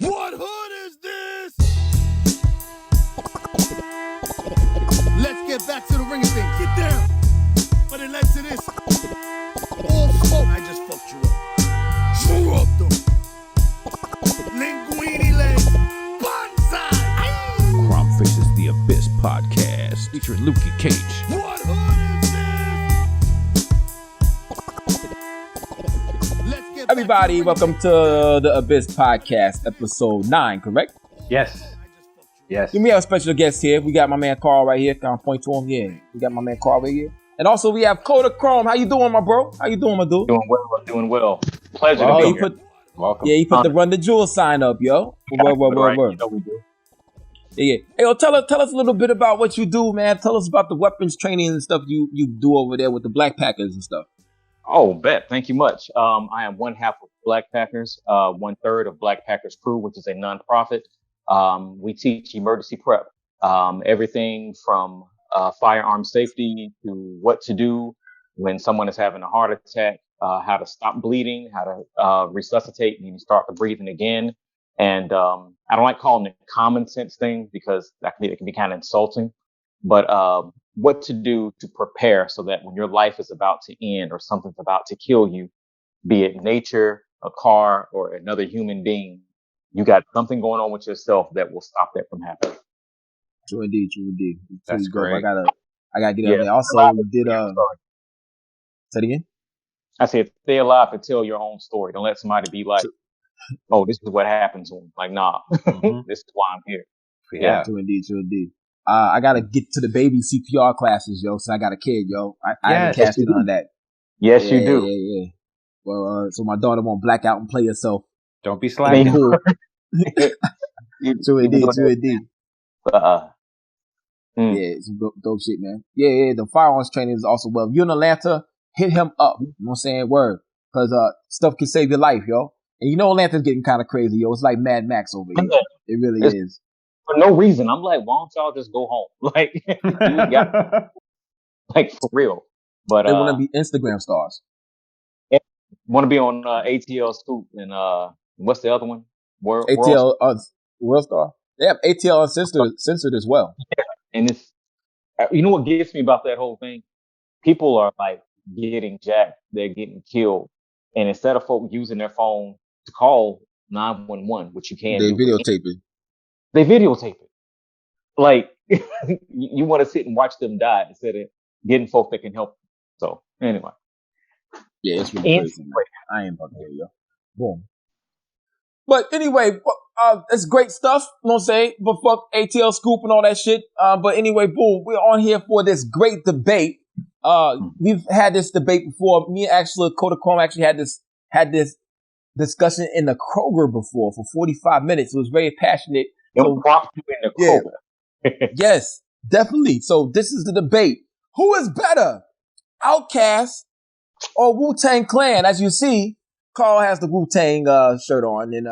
What hood is this? Let's get back to the ring of things. Get down. But it led to this. All smoke. I just fucked you up. Drew up them. Linguini legs. Bonsai. Crimefaces, the Abyss podcast, featuring Lukey Cage. What hood is this? Let's get Everybody, welcome to the Abyss podcast, episode 9, correct? Yes. Yes. Then we have a special guest here. We got my man Karl right here. Can I point to him? Yeah. We got my man Karl right here. And also we have Coda Chrome. How you doing, my bro? How you doing, my dude? Doing well. Pleasure Oh, to he be here. put, Welcome. yeah, he put the Run the Jewels sign up, yo. Word. You know we do. Yeah. Hey, yo, tell us a little bit about what you do, man. Tell us about the weapons training and stuff you do over there with the Black Packers and stuff. Oh, bet. Thank you much. I am one half of Black Packers, 1/3 of Black Packers Crew, which is a nonprofit. We teach emergency prep, everything from firearm safety to what to do when someone is having a heart attack, how to stop bleeding, how to resuscitate and start the breathing again. And I don't like calling it common sense thing because it can be kind of insulting. But what to do to prepare so that when your life is about to end or something's about to kill you, be it nature, a car, or another human being, you got something going on with yourself that will stop that from happening. True indeed. That's great. I gotta get out there. Also, we did say it again? I said, stay alive and tell your own story. Don't let somebody be like, oh, this is what happened to him. Like, nah, this is why I'm here. Yeah. True indeed. I gotta get to the baby CPR classes, yo. So I got a kid, yo. I haven't cashed in on that. Yes, you do. Yeah. Well, so my daughter won't black out and play herself. Don't be slacking. True indeed. Yeah, it's some dope shit, man. Yeah. The firearms training is also well. If you're in Atlanta, hit him up. You know what I'm saying? Word. Cause stuff can save your life, yo. And you know Atlanta's getting kind of crazy, yo. It's like Mad Max over here. It really is. For no reason. I'm like, why don't y'all just go home? Like, you got, like for real. But they want to be Instagram stars. Want to be on ATL Scoop and what's the other one? ATL World Star. They have ATL censored as well. Yeah. And it's, you know what gets me about that whole thing? People are like getting jacked. They're getting killed. And instead of folks using their phone to call 911, which you can they do. videotape it. They videotape it. Like, you want to sit and watch them die instead of getting folk that can help them. So, anyway. Yeah, it's really crazy, man. I ain't about to hear yo. Boom. But anyway, it's great stuff, you know what I'm saying? But fuck ATL Scoop and all that shit. But anyway, boom, we're on here for this great debate. We've had this debate before. Me and Coda Chrome actually had this discussion in the Kroger before for 45 minutes. It was very passionate. So, in the Kroger. Yes, definitely. So this is the debate. Who is better? OUTKAST or Wu-Tang Clan? As you see, Karl has the Wu-Tang shirt on and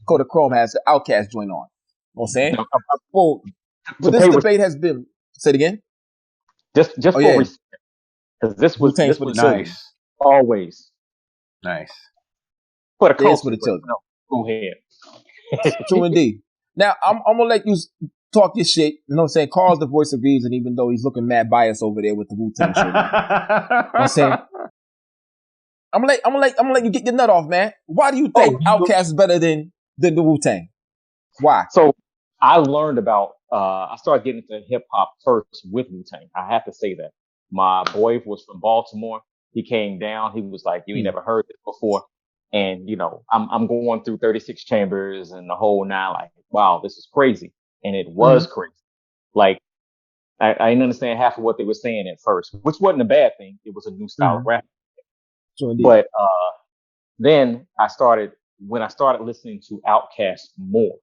Coda Chrome has the OUTKAST joint on. You know what I'm saying? Well, this debate has been, say it again? Just for respect. Because this was nice. Always. Nice. For the culture. For the children. No, go ahead. True indeed. Now, I'm going to let you talk your shit. You know what I'm saying? Karl's the voice of reason, even though he's looking mad biased over there with the Wu-Tang shirt. You know what I'm saying? I'm gonna let you get your nut off, man. Why do you think OUTKAST is better than the Wu-Tang? Why? So I learned about I started getting into hip hop first with Wu-Tang. I have to say that. My boy was from Baltimore. He came down. He was like, "You ain't never heard this before." And I'm going through 36 chambers and the whole nine. Like, wow, this is crazy. And it was crazy. Like, I didn't understand half of what they were saying at first, which wasn't a bad thing. It was a new style of rap. Sure, but then when I started listening to OUTKAST more,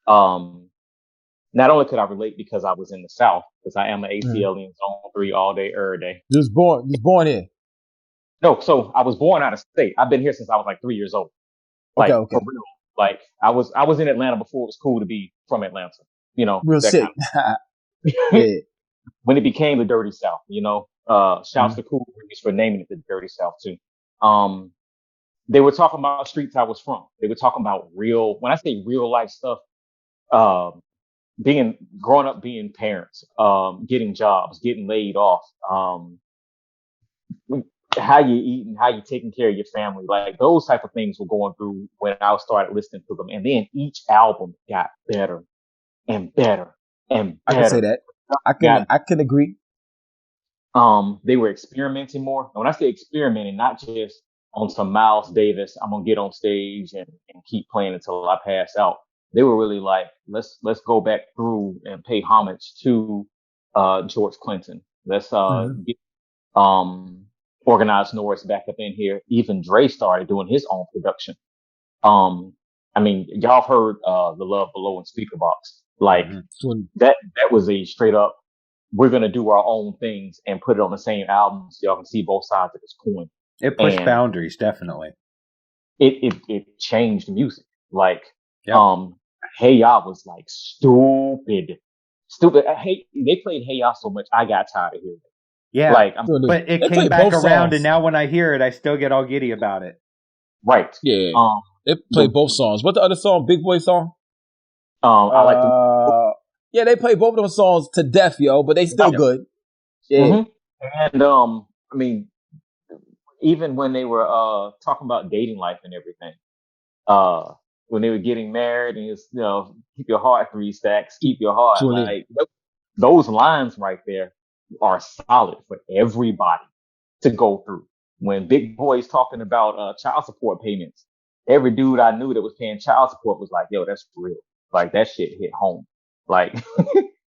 not only could I relate because I was in the South, because I am an ATL in Zone 3 all day, every day. Just born here. No, so I was born out of state. I've been here since I was like 3 years old. Like, okay. For real. Like, I was in Atlanta before it was cool to be from Atlanta. Real sick. Yeah. When it became the Dirty South, shouts to Cool Breeze for naming it the Dirty South too. they were talking about streets I was from. They were talking about real, when I say real life stuff, um, growing up, being parents, getting jobs, getting laid off, how you eating, how you taking care of your family, like those type of things were going through when I started listening to them. And then each album got better and better and better. I can say that. I can agree. They were experimenting more. And when I say experimenting, not just on some Miles Davis, I'm gonna get on stage and keep playing until I pass out. They were really like, let's go back through and pay homage to George Clinton. Let's get Organized Norris back up in here. Even Dre started doing his own production. I mean, y'all have heard The Love Below and Speaker Box. Like that was a straight up, we're gonna do our own things and put it on the same album so y'all can see both sides of this coin. It pushed boundaries, definitely. It changed music. Like, Hey Ya was like stupid. Hey, they played Hey Ya so much, I got tired of hearing it. Yeah, like, but it came back around, and now when I hear it, I still get all giddy about it. Right. Yeah. They played both songs. What the other song? Big Boy song? I like the. Yeah, they played both of those songs to death, yo, but they still good. Yeah. Mm-hmm. And I mean, even when they were talking about dating life and everything, when they were getting married and it's, keep your heart 3 stacks, keep your heart, like those lines right there are solid for everybody to go through. When Big Boy's talking about child support payments, every dude I knew that was paying child support was like, yo, that's real. Like that shit hit home. Like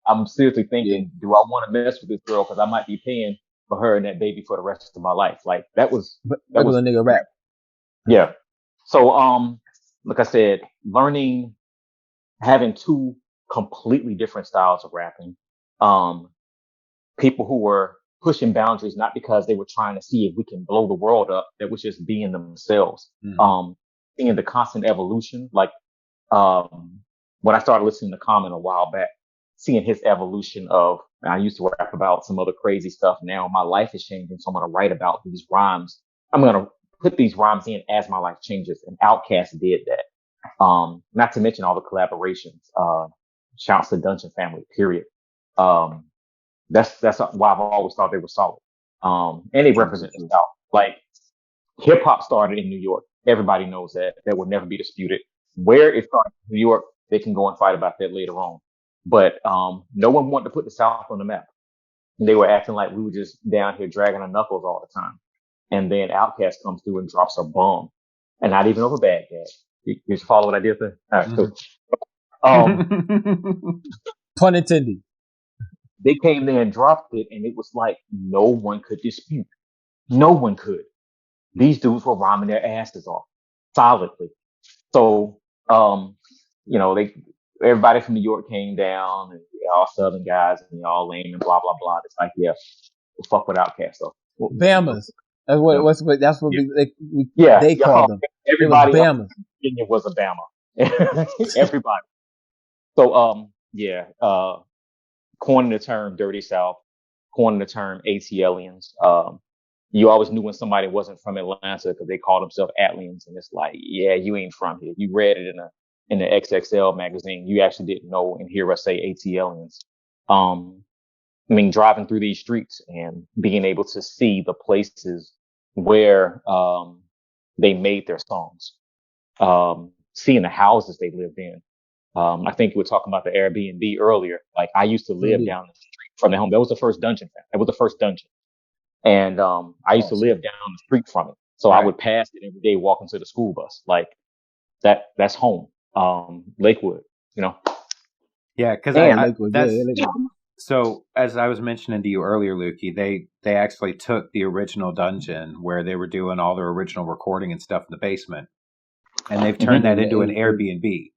I'm seriously thinking, do I want to mess with this girl because I might be paying for her and that baby for the rest of my life? Like that was a nigga rap. Yeah. So like I said, having 2 completely different styles of rapping. People who were pushing boundaries, not because they were trying to see if we can blow the world up, that was just being themselves. Seeing the constant evolution, like, when I started listening to Common a while back, seeing his evolution of, I used to rap about some other crazy stuff. Now my life is changing. So I'm going to write about these rhymes. I'm going to put these rhymes in as my life changes. And OUTKAST did that. Not to mention all the collaborations, shouts to Dungeon Family, period. That's why I've always thought they were solid. And they represent the South. Like hip hop started in New York. Everybody knows that. That would never be disputed. Where it started in New York, they can go and fight about that later on. But no one wanted to put the South on the map. They were acting like we were just down here dragging our knuckles all the time. And then OUTKAST comes through and drops a bomb. And not even over Baghdad. You follow what I did there? All right, cool. Pun intended. They came there and dropped it, and it was like no one could dispute. No one could. These dudes were rhyming their asses off solidly. So, everybody from New York came down, and all Southern guys, and y'all lame and blah blah blah. It's like, yeah, we'll fuck with OUTKAST though. Bamas. That's what they called them. Everybody in Virginia was a Bama. Everybody. So, coining the term Dirty South, coining the term ATLians. You always knew when somebody wasn't from Atlanta because they called themselves Atlians, and it's like, yeah, you ain't from here. You read it in the XXL magazine. You actually didn't know and hear us say ATLians. Driving through these streets and being able to see the places where they made their songs, seeing the houses they lived in. I think we were talking about the Airbnb earlier. Like I used to live down the street from the home. That was the first dungeon. That was the first dungeon. And I used to live down the street from it. So I would pass it every day walking to the school bus. Like that's home. Lakewood, Yeah, because so as I was mentioning to you earlier, Lukey, they actually took the original dungeon where they were doing all their original recording and stuff in the basement, and they've turned that into an Airbnb.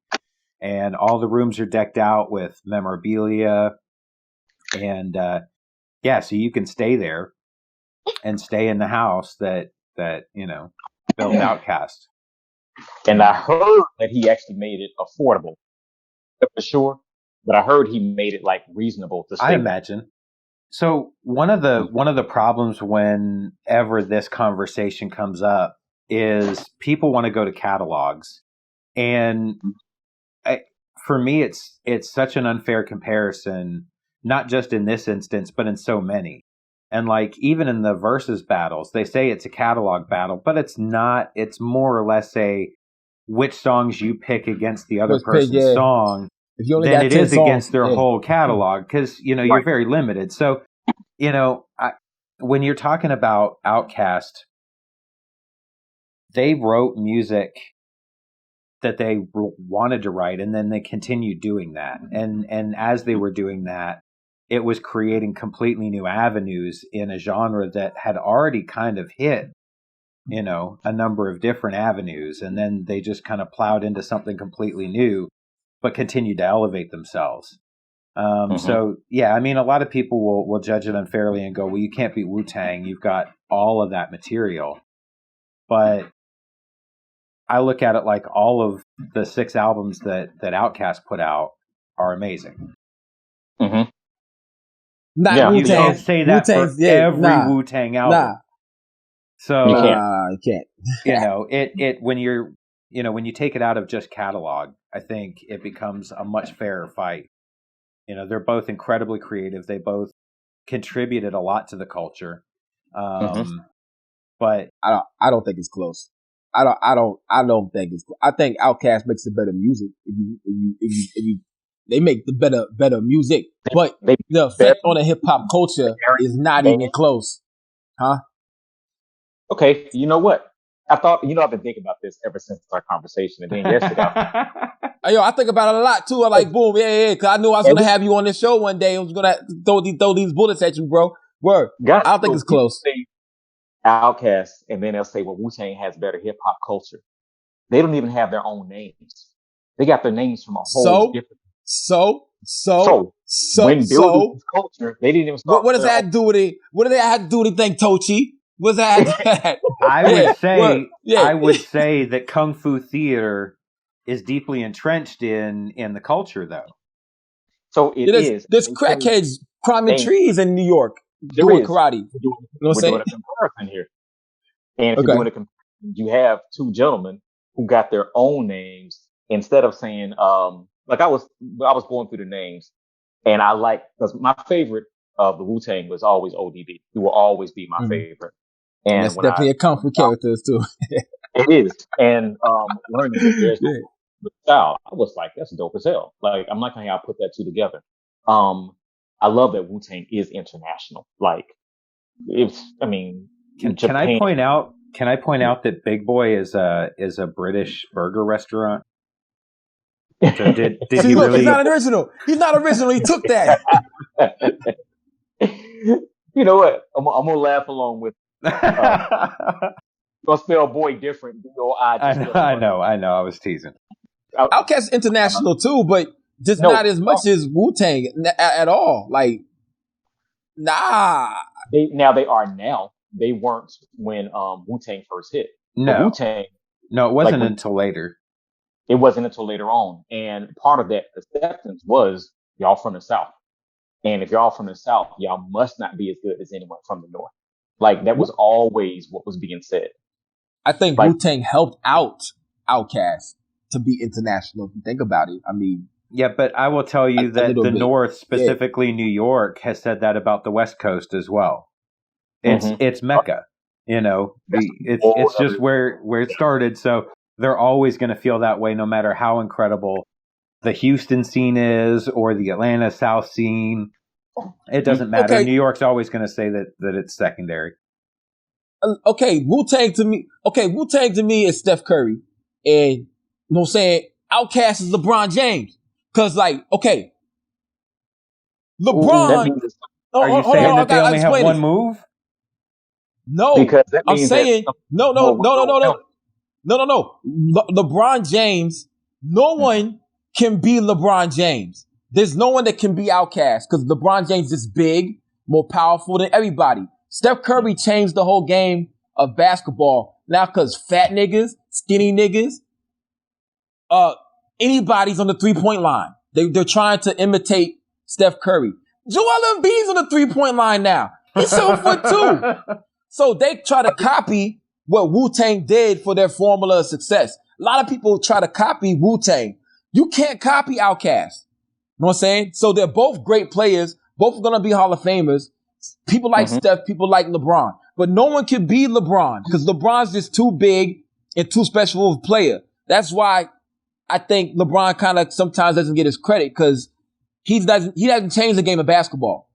And all the rooms are decked out with memorabilia. And, so you can stay there and stay in the house that built OUTKAST. And I heard that he actually made it affordable. For sure. But I heard he made it like reasonable to stay. I imagine. So one of the problems whenever this conversation comes up is people want to go to catalogs, and for me, it's such an unfair comparison, not just in this instance, but in so many. And like even in the versus battles, they say it's a catalog battle, but it's not. It's more or less a which songs you pick against the other person's song than it is against their whole catalog, because you're very limited. So when you're talking about OUTKAST, they wrote music that they wanted to write, and then they continued doing that. And as they were doing that, it was creating completely new avenues in a genre that had already kind of hit, a number of different avenues. And then they just kind of plowed into something completely new, but continued to elevate themselves. So, yeah, I mean, a lot of people will judge it unfairly and go, well, you can't beat Wu-Tang. You've got all of that material. But I look at it like all of the 6 albums that OUTKAST put out are amazing. Mm-hmm. Not You can't say that for every Wu-Tang album. Nah. So you can't. It when you take it out of just catalog, I think it becomes a much fairer fight. They're both incredibly creative. They both contributed a lot to the culture. But I don't think it's close. I don't think it's close. I think OUTKAST makes the better music. They make the better music, but the effect on the hip hop culture is not even close, huh? Okay, you know what? I've been thinking about this ever since our conversation, and then yesterday. I think about it a lot too. I'm like, boom, yeah, because I knew I was gonna have you on this show one day. I was gonna throw these bullets at you, bro. Word. I don't think it's close. OUTKAST, and then they'll say, well, Wu-Tang has better hip hop culture. They don't even have their own names. They got their names from a whole different. So when building this culture, they didn't even start. What does that have to do with it? What do they have to do with anything, Tochi? What's that? I would say that Kung Fu theater is deeply entrenched in the culture, though. So it is. There's crackheads climbing trees in New York doing karate. We're doing a comparison here. And if you're doing a comparison, you have 2 gentlemen who got their own names instead of saying, like I was going through the names, and because my favorite of the Wu-Tang was always ODB. He will always be my favorite. And that's definitely a Kung Fu character too. It is. And learning the style, I was like, that's dope as hell. Like, I'm not gonna how I put that 2 together. I love that Wu-Tang is international. Like, can I point out that Big Boy is a British burger restaurant? So did he really? He's not original. He's not original. He took that. You know what? I'm gonna laugh along with. Gonna spell boy different. I know. I was teasing. OUTKAST international too, but just not as much as Wu-Tang at all. Like, nah. They are now. They weren't when Wu-Tang first hit. No, Wu-Tang. No, it wasn't until later. It wasn't until later on, and part of that acceptance was y'all from the South, and if y'all from the South, y'all must not be as good as anyone from the North. Like, that was always what was being said. I think Wu-Tang helped out OUTKAST to be international. If you think about it, I mean, yeah, but I will tell you that the North, specifically New York, has said that about the West Coast as well. It's Mecca, it's just where it started. So they're always going to feel that way, no matter how incredible the Houston scene is or the Atlanta South scene. It doesn't matter. Okay. New York's always going to say that it's secondary. Wu-Tang to me is Steph Curry. And, you know what I'm saying? OUTKAST is LeBron James. Because, like, okay. LeBron... Are you saying that they only have one move? No. Because that I'm means saying... No. LeBron James, no one can be LeBron James. There's no one that can be OUTKAST because LeBron James is big, more powerful than everybody. Steph Curry changed the whole game of basketball. Now, because fat niggas, skinny niggas, anybody's on the 3-point line. They're trying to imitate Steph Curry. Joel Embiid's on the 3-point line now. He's 7'2". So they try to copy what Wu-Tang did for their formula of success. A lot of people try to copy Wu-Tang. You can't copy OutKast. You know what I'm saying? So they're both great players. Both are going to be Hall of Famers. People like Steph, people like LeBron. But no one can be LeBron because LeBron's just too big and too special of a player. That's why I think LeBron kind of sometimes doesn't get his credit because he hasn't changed the game of basketball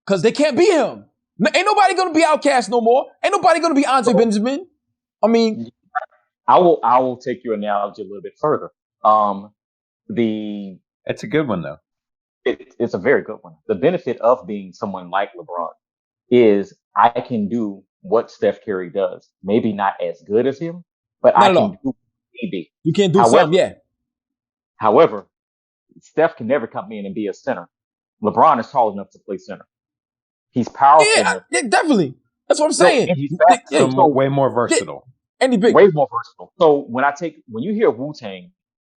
because they can't be him. Ain't nobody going to be OutKast no more. Ain't nobody going to be Andre Benjamin. I mean, I will take your analogy a little bit further. It's a good one though. It's a very good one. The benefit of being someone like LeBron is I can do what Steph Curry does. Maybe not as good as him, but I can do maybe. You can do something, yeah. However, Steph can never come in and be a center. LeBron is tall enough to play center. He's powerful enough. Yeah, definitely. That's what I'm saying. And he's fast. So way more versatile. And he's big. Way more versatile. So when you hear Wu-Tang,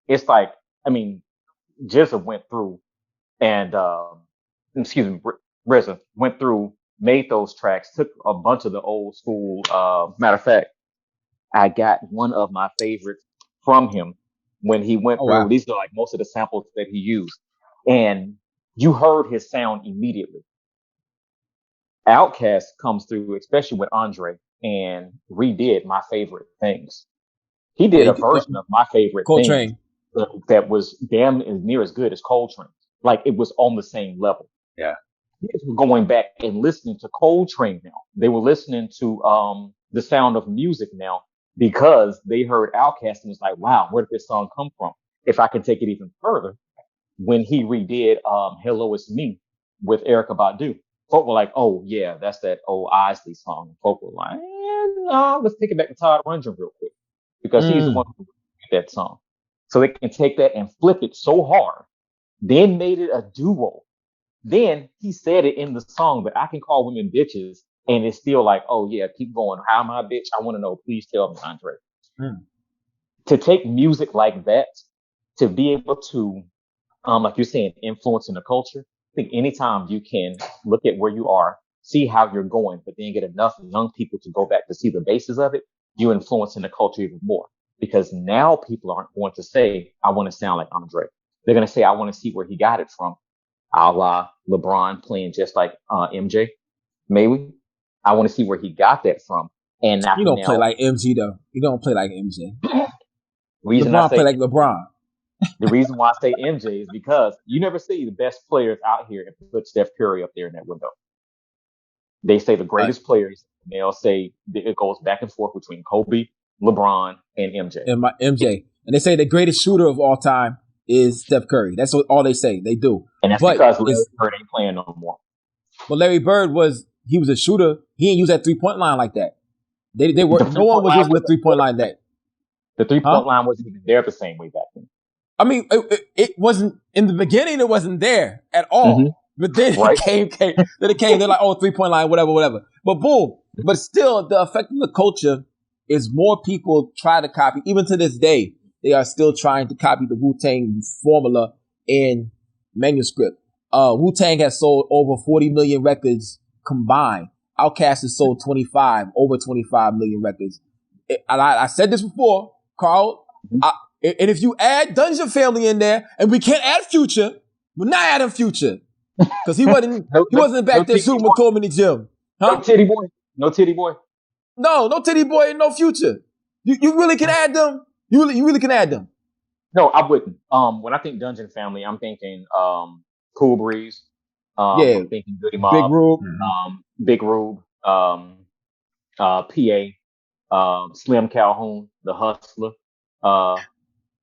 it's like, I mean, Jizza went through and, RZA went through, made those tracks, took a bunch of the old school, matter of fact, I got one of my favorites from him when he went through. Wow. These are like most of the samples that he used. And you heard his sound immediately. OutKast comes through, especially with Andre, and redid my favorite things. He did a version of my favorite Coltrane that was damn near as good as Coltrane. Like it was on the same level. Yeah. Kids were going back and listening to Coltrane now. They were listening to The Sound of Music now because they heard OutKast and was like, wow, where did this song come from? If I can take it even further, when he redid Hello It's Me with Erykah Badu, folk were like, oh yeah, that's that old Isley song. And folk were like, no, let's take it back to Todd Rundgren real quick because he's the one who made that song. So they can take that and flip it so hard, then made it a duo. Then he said it in the song, but I can call women bitches, and it's still like, oh yeah, keep going. How am I a bitch? I want to know. Please tell me, Andre. To take music like that, to be able to, like you're saying, influence in the culture. I think anytime you can look at where you are, see how you're going, but then get enough young people to go back to see the basis of it, you influence in the culture even more. Because now people aren't going to say, I want to sound like Andre. They're going to say, I want to see where he got it from. A la LeBron playing just like MJ, maybe. I want to see where he got that from. And you don't play like MJ though. You don't play like MJ. LeBron play like LeBron. The reason why I say MJ is because you never see the best players out here and put Steph Curry up there in that window. They say the greatest players, and they'll say it goes back and forth between Kobe, LeBron, and MJ. MJ. And they say the greatest shooter of all time is Steph Curry. That's all they say. They do. And that's because Larry Bird ain't playing no more. But Larry Bird was a shooter. He didn't use that 3-point line like that. They were no one was using the 3-point line that. The 3-point line wasn't even there the same way back then. I mean, it wasn't in the beginning. It wasn't there at all. But then it came. They're like, oh, 3-point line, whatever. But boom. But still, the effect of the culture is more people try to copy. Even to this day, they are still trying to copy the Wu-Tang formula in manuscript. Wu-Tang has sold over 40 million records combined. OutKast has sold over 25 million records. And I said this before, Karl. And if you add Dungeon Family in there, and we can't add Future, we're not adding Future because he wasn't back there shooting with Coleman in the gym. Huh? No titty boy. No titty boy. No titty boy and no Future. You really can add them. You really can add them. No, I wouldn't. When I think Dungeon Family, I'm thinking Cool Breeze. I'm thinking Goody Mob. Big Rube. PA. Slim Calhoun, The Hustler.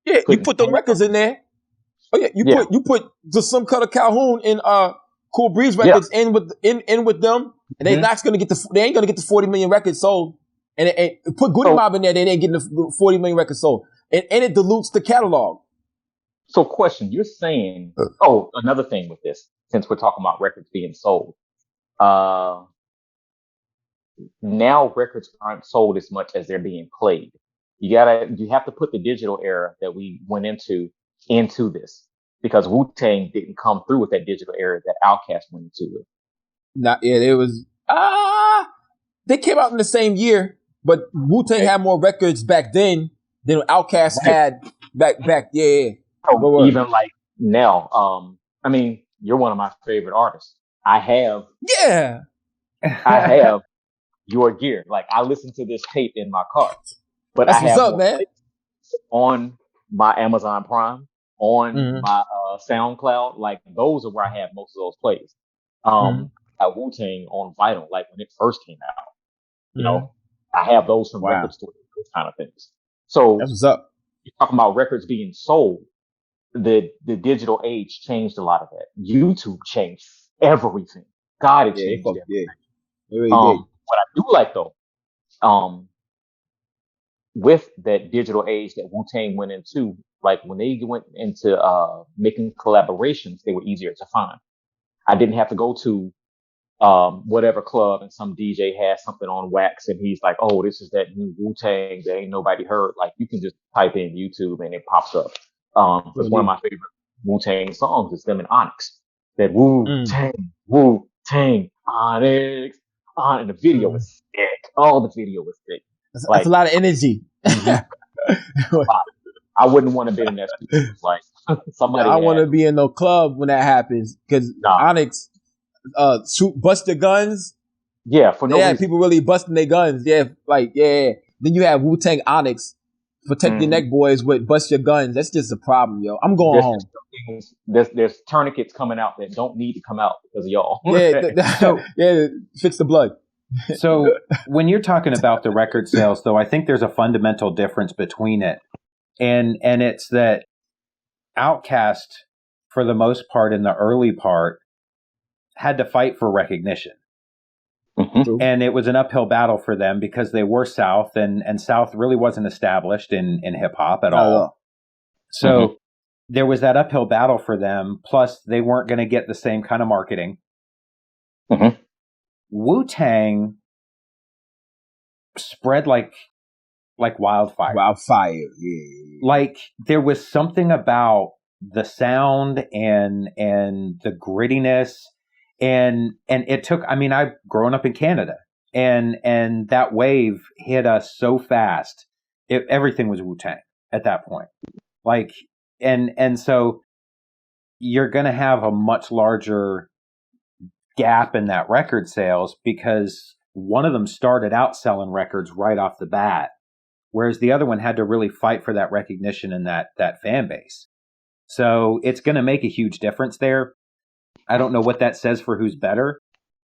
You put the records in there. Oh yeah, you put the Slim Cutter Calhoun in Cool Breeze records in with them, and they're not gonna get they ain't gonna get the 40 million records sold. And put Goody Mob in there, they ain't getting the 40 million records sold. And it dilutes the catalog. So question, you're saying, another thing with this, since we're talking about records being sold, now records aren't sold as much as they're being played. You have to put the digital era that we went into this, because Wu-Tang didn't come through with that digital era that OutKast went into it. It was, they came out in the same year, But Wu-Tang had more records back then than OutKast had back. Yeah. So even like now, I mean, you're one of my favorite artists. I have your gear. Like I listen to this tape in my car, but That's I what's have up, man. on my Amazon Prime, on my SoundCloud. Like those are where I have most of those plays. Wu-Tang on vinyl, like when it first came out. You know, I have those from record stores, those kind of things. So that's what's up. You're talking about records being sold. The digital age changed a lot of that. YouTube changed everything. God, it changed everything. Yeah. It really did. What I do like though, with that digital age that Wu-Tang went into, like when they went into making collaborations, they were easier to find. I didn't have to go to whatever club and some DJ has something on wax and he's like, oh, this is that new Wu-Tang that ain't nobody heard. Like you can just type in YouTube and it pops up. Because one of my favorite Wu-Tang songs is them and Onyx. That Wu-Tang, Onyx. And the video was sick. Oh, the video was sick. That's a lot of energy. I wouldn't want to be in that studio. Like somebody. I want to be in no club when that happens because Onyx bust your guns. Yeah, for no reason. People really busting their guns. Yeah, like Then you have Wu-Tang Onyx, protect your neck boys with bust your guns. That's just a problem, yo. I'm going home. There's tourniquets coming out that don't need to come out because of y'all. Fix the blood. So when you're talking about the record sales, though, I think there's a fundamental difference between it, and it's that OutKast, for the most part, in the early part, had to fight for recognition. And it was an uphill battle for them because they were South and South really wasn't established in hip hop at all. So there was that uphill battle for them. Plus they weren't going to get the same kind of marketing. Wu-Tang spread like wildfire. Yeah. Like there was something about the sound and the grittiness. And it took, I mean, I've grown up in Canada and that wave hit us so fast. Everything was Wu-Tang at that point. Like, and so you're going to have a much larger gap in that record sales because one of them started out selling records right off the bat, whereas the other one had to really fight for that recognition and that fan base. So it's going to make a huge difference there. I don't know what that says for who's better,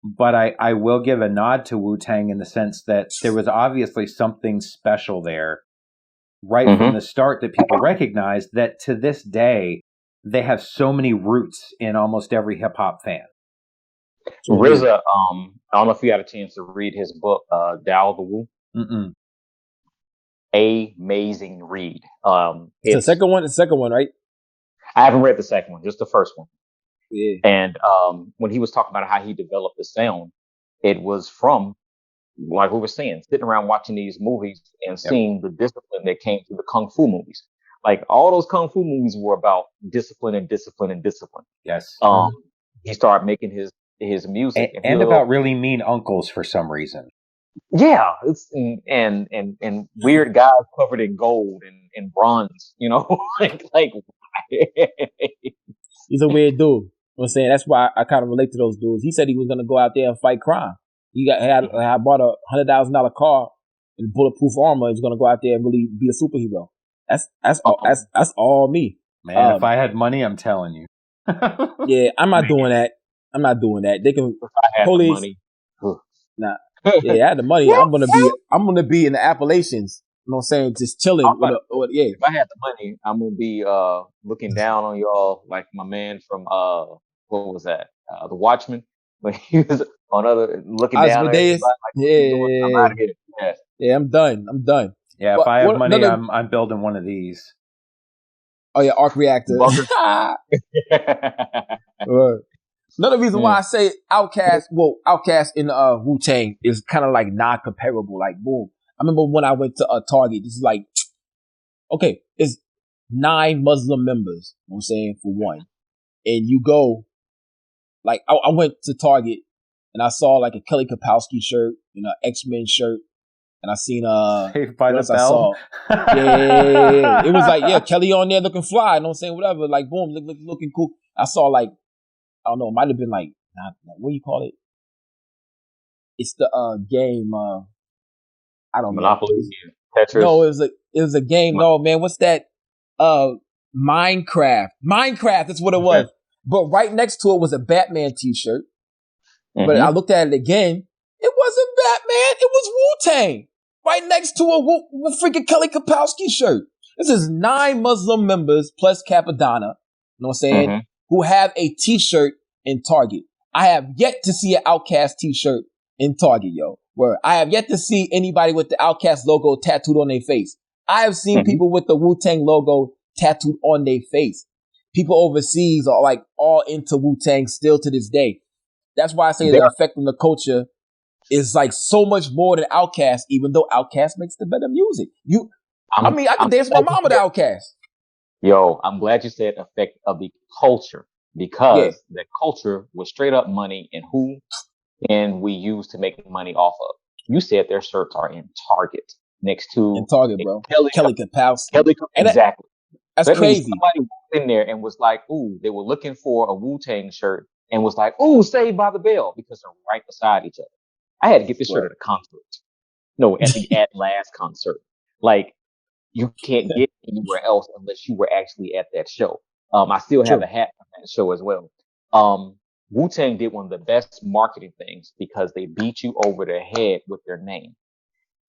but I will give a nod to Wu-Tang in the sense that there was obviously something special there right from the start that people recognized that to this day, they have so many roots in almost every hip hop fan. RZA, I don't know if you had a chance to read his book, Tao the Wu. Amazing read. It's the second one, right? I haven't read the second one, just the first one. Yeah. And when he was talking about how he developed the sound, it was from, like we were saying, sitting around watching these movies and seeing the discipline that came through the Kung Fu movies. Like all those Kung Fu movies were about discipline and discipline and discipline. Yes. He started making his music. And about really mean uncles for some reason. Yeah. It's, and weird guys covered in gold and bronze, you know, like he's a weird dude. You know what I'm saying? That's why I kind of relate to those dudes. He said he was going to go out there and fight crime. I bought a $100,000 car and bulletproof armor. He's going to go out there and really be a superhero. That's all me. Man, if I had money, I'm telling you. Yeah, I'm not doing that. They can police. Money. Nah. Yeah, I had the money. I'm gonna be in the Appalachians. You know what I'm saying? Just chilling. If I had the money, I'm gonna be looking down on y'all like my man from what was that? The Watchmen. When he was on looking down at everybody, like, I'm out of here. Yeah, I'm done. Yeah, if I have money, I'm building one of these. Oh yeah, arc reactor. Another reason why I say OutKast in Wu-Tang is kind of like non-comparable. Like, boom. I remember when I went to Target, this is like, okay, it's 9 Muslim members, you know what I'm saying, for one. And you go, like, I went to Target and I saw like a Kelly Kapowski shirt and an X-Men shirt. and I seen Saved by the what else I Bell. saw. Yeah. It was like Kelly on there looking fly. You know what I'm saying? Whatever. Like boom, looking cool. I saw like I don't know. It might have been like what do you call it? It's the game. I don't know. Monopoly, Tetris. No, it was a game. No, man, what's that? Minecraft. Minecraft, that's what it was. But right next to it was a Batman t-shirt. Mm-hmm. But I looked at it again. It wasn't Batman. It was Wu-Tang. Right next to a freaking Kelly Kapowski shirt. This is 9 Muslim members plus Capadonna, you know what I'm saying, who have a t-shirt in Target. I have yet to see an OUTKAST t-shirt in Target, yo. Where I have yet to see anybody with the OUTKAST logo tattooed on their face. I have seen people with the Wu-Tang logo tattooed on their face. People overseas are like all into Wu-Tang still to this day. That's why I say the effect on the culture is like so much more than OUTKAST, even though OUTKAST makes the better music. I can dance with my mom with OUTKAST. Yo, I'm glad you said effect of the culture, because the culture was straight up money and who can we use to make money off of. You said their shirts are in Target next to in Target, bro. Kelly Kapowski. Exactly. That's that crazy. Somebody walked in there and was like, ooh, they were looking for a Wu-Tang shirt and was like, ooh, Saved by the Bell, because they're right beside each other. I had to get this shirt at a concert. No, at the At Last concert. Like, you can't get anywhere else unless you were actually at that show. I still have a hat from that show as well. Wu-Tang did one of the best marketing things because they beat you over the head with their name.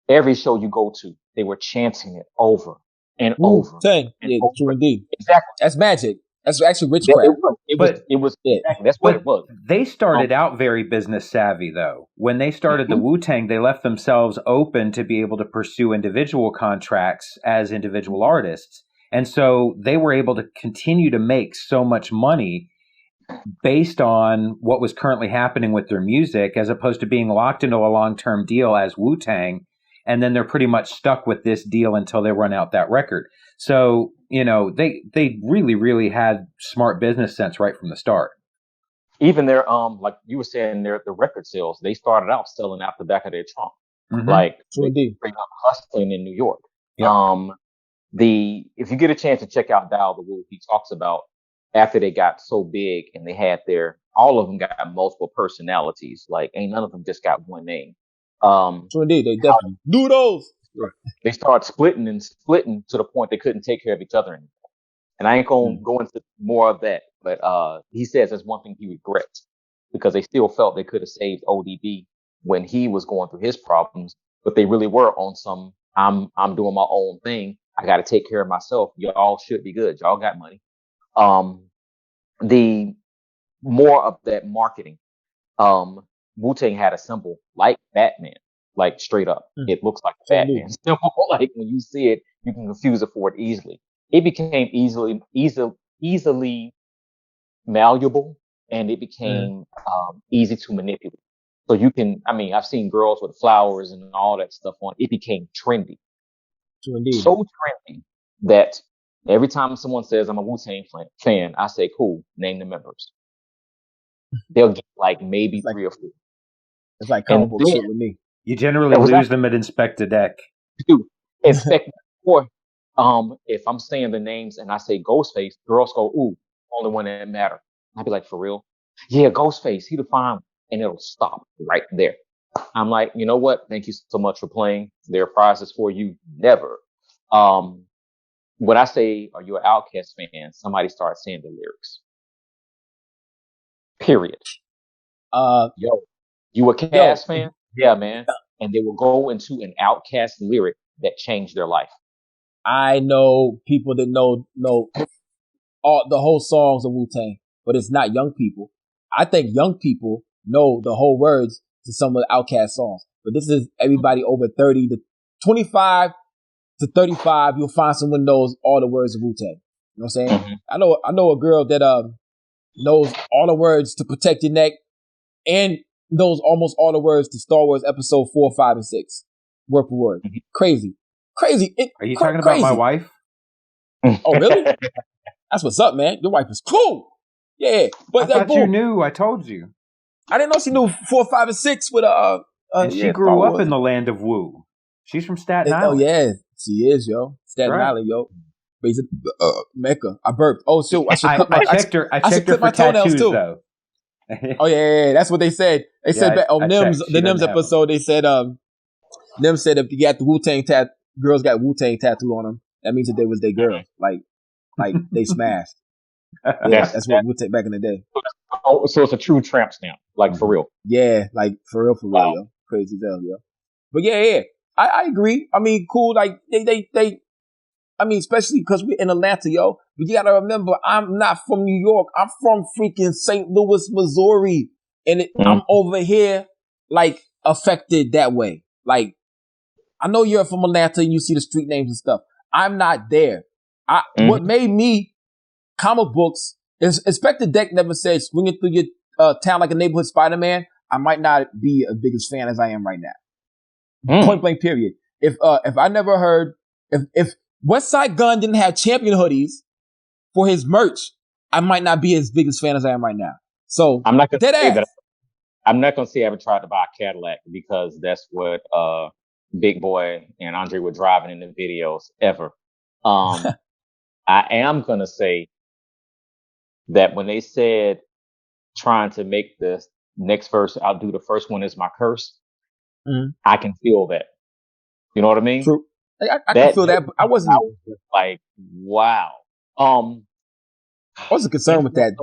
Every show you go to, they were chanting it over and over. Wu-Tang. Yeah, true indeed. Exactly. That's magic. That's actually witchcraft. It was exactly. That's what it was. They started out very business savvy, though. When they started the Wu-Tang, they left themselves open to be able to pursue individual contracts as individual artists. And so they were able to continue to make so much money based on what was currently happening with their music, as opposed to being locked into a long-term deal as Wu-Tang. And then they're pretty much stuck with this deal until they run out that record. So, you know, they really, really had smart business sense right from the start. Even their, like you were saying, the record sales, they started out selling out the back of their trunk. Like, they hustling in New York. Yep. If you get a chance to check out Dial the Wu, he talks about after they got so big and they had all of them got multiple personalities. Like, ain't none of them just got one name. Indeed, they definitely noodles. They started splitting to the point they couldn't take care of each other anymore. And I ain't gonna go into more of that, but he says that's one thing he regrets, because they still felt they could have saved ODB when he was going through his problems, but they really were on some I'm doing my own thing. I got to take care of myself. Y'all should be good. Y'all got money. The more of that marketing, Wu-Tang had a symbol like Batman, like straight up. It looks like a Batman symbol. Like when you see it, you can confuse it for it easily. It became easily malleable, and it became easy to manipulate. So you can, I've seen girls with flowers and all that stuff on. It became trendy. So trendy that every time someone says I'm a Wu-Tang fan, I say, cool, name the members. They'll get like maybe 3 or 4. It's like comic book shit with me. You generally lose them at Inspect a Deck. Dude, Inspect or if I'm saying the names and I say Ghostface, girls go, ooh, only one that matter. I'd be like, for real? Yeah, Ghostface, he the fine. And it'll stop right there. I'm like, you know what? Thank you so much for playing. There are prizes for you. Never. When I say, are you an OUTKAST fan? Somebody starts saying the lyrics. Period. Yo, you a Cast fan? Yeah, man. And they will go into an OUTKAST lyric that changed their life. I know people that know all the whole songs of Wu-Tang, but it's not young people. I think young people know the whole words to some of the OUTKAST songs, but this is everybody over 30 to 25 to 35. You'll find someone knows all the words of Wu-Tang. You know what I'm saying? Mm-hmm. I know a girl that knows all the words to Protect Your Neck and knows almost all the words to Star Wars Episode 4, 5, and 6, word for word. Mm-hmm. Crazy. Are you talking about my wife? Oh, really? That's what's up, man. Your wife is cool. Yeah, but I thought you knew. I told you. I didn't know she knew 4, 5, and 6 with and she grew up in the land of Wu. She's from Staten Island. Oh yeah, she is, yo. Staten Island, yo. Mecca. I burped. Oh shit! I checked her. I checked her for tattoos though. Oh yeah. That's what they said. They said back on the Nims episode. They said Nim said if you got the Wu-Tang girls got Wu-Tang tattoo on them, that means that they was their girls. Like they smashed. Yeah, that's what Wu-Tang back in the day. Oh, so it's a true tramp stamp, like for real. Yeah, like for real, Wow. yo. Crazy as hell, yo. But yeah. I agree. I mean, cool. Like they. I mean, especially because we're in Atlanta, yo. But you gotta remember, I'm not from New York. I'm from freaking St. Louis, Missouri, and I'm over here, like affected that way. Like, I know you're from Atlanta and you see the street names and stuff. I'm not there. What made me comic books is Inspector Deck never said swinging through your town like a neighborhood Spider-Man. I might not be as big as fan as I am right now. Point blank. Period. If I never heard if Westside Gun didn't have champion hoodies for his merch, I might not be as big as fan as I am right now. So I'm not gonna say that. I'm not gonna say I ever tried to buy a Cadillac because that's what Big Boy and Andre were driving in the videos ever. I am gonna say that when they said trying to make the next verse, I'll do the first one as my curse. I can feel that. You know what I mean? True. I can feel that, but I wasn't like, wow. I wasn't concerned with that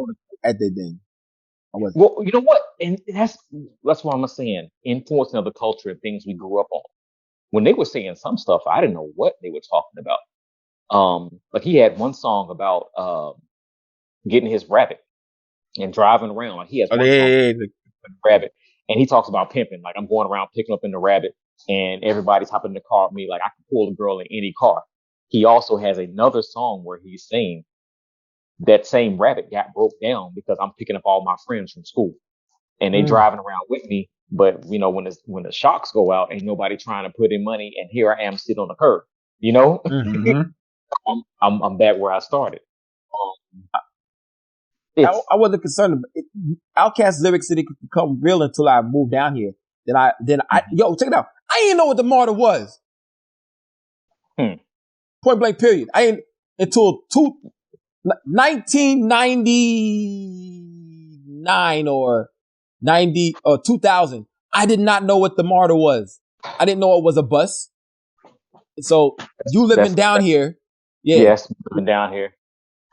at the thing. I wasn't. Well, you know what? And that's what I'm saying. Influencing of the culture and things we grew up on. When they were saying some stuff, I didn't know what they were talking about. Like he had one song about getting his rabbit and driving around. Like he has one song with the rabbit, and he talks about pimping. Like I'm going around picking up in the rabbit. And everybody's hopping in the car with me like I can pull a girl in any car. He also has another song where he's saying that same rabbit got broke down because I'm picking up all my friends from school and they driving around with me. But you know, when the shocks go out, ain't nobody trying to put in money, and here I am sitting on the curb. You know, I'm back where I started. I wasn't concerned. OUTKAST lyrics didn't become real until I moved down here. Then I yo, check it out. I didn't know what the martyr was. Point blank. Period. I ain't until 1999 or 90 or 2000. I did not know what the martyr was. I didn't know it was a bus. So you living down here, yes, living down here.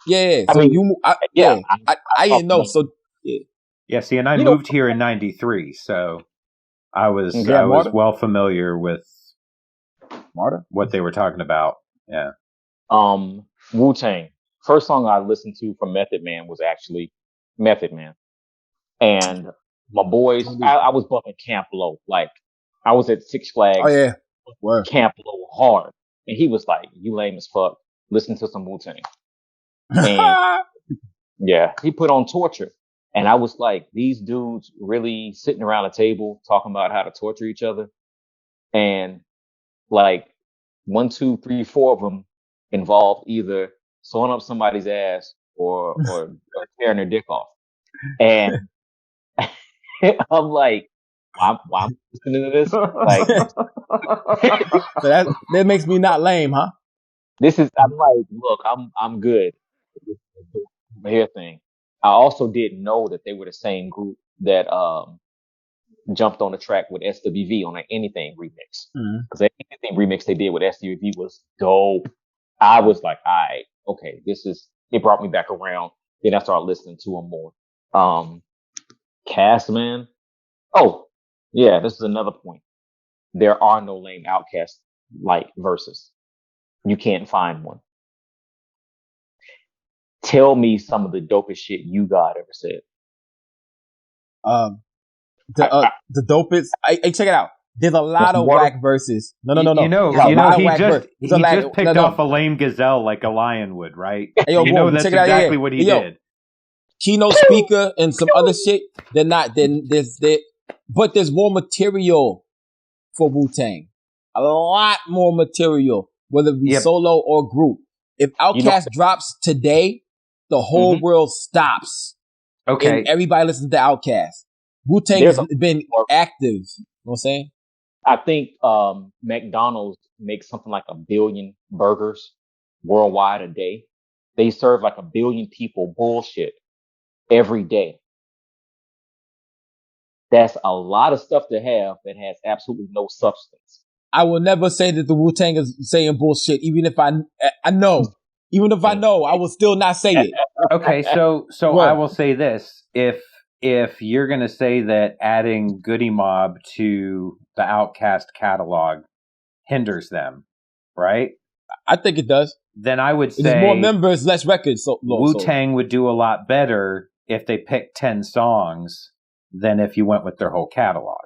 Yeah. I so mean, I didn't know. So yeah. See, and I moved here in '93, so. I was well familiar with what they were talking about. Yeah. Wu-Tang. First song I listened to from Method Man was actually Method Man. And my boys, I was bumping Camp Low. Like I was at Six Flags. Oh yeah. Camp Low hard. And he was like, you lame as fuck. Listen to some Wu-Tang. And yeah, he put on Torture. And I was like, these dudes really sitting around a table talking about how to torture each other. And like 1, 2, 3, 4 of them involved either sewing up somebody's ass or tearing their dick off. And I'm like, why I'm listening to this? Like, so that makes me not lame, huh? I'm like, look, I'm good with the hair thing. I also didn't know that they were the same group that jumped on the track with SWV on an Anything remix. Because the Anything remix they did with SWV was dope. I was like, all right, okay, it brought me back around. Then I started listening to them more. Cast, man. Oh, yeah, this is another point. There are no lame OUTKAST like verses. You can't find one. Tell me some of the dopest shit you got ever said. The dopest. Hey, check it out. There's a lot of whack verses. No. You know, he just picked off a lame gazelle like a lion would, right? Hey, yo, you know that's exactly what he did. Keynote speaker and some other shit. They're not. But there's more material for Wu-Tang. A lot more material, whether it be solo or group. If OUTKAST drops today, the whole world stops. Okay. And everybody listens to OUTKAST. Wu-Tang has been active. You know what I'm saying? I think McDonald's makes something like 1 billion burgers worldwide a day. They serve like 1 billion people bullshit every day. That's a lot of stuff to have that has absolutely no substance. I will never say that the Wu-Tang is saying bullshit, even if I know. Even if I know, I will still not say it. Okay, so Well, I will say this: if you're going to say that adding Goody Mob to the OUTKAST catalog hinders them, right? I think it does. Then I would There's say more members, less records. So Wu-Tang would do a lot better if they picked 10 songs than if you went with their whole catalog.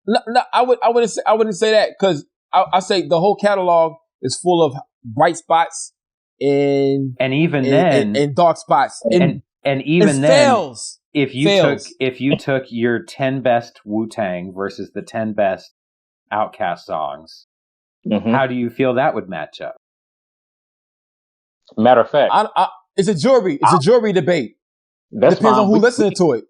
No, I wouldn't say that, because I say the whole catalog is full of bright spots and dark spots. And even then, fails. if you took your 10 best Wu-Tang versus the 10 best OUTKAST songs, how do you feel that would match up? Matter of fact, it's a jury. It's a jury debate. Depends on who listening to it.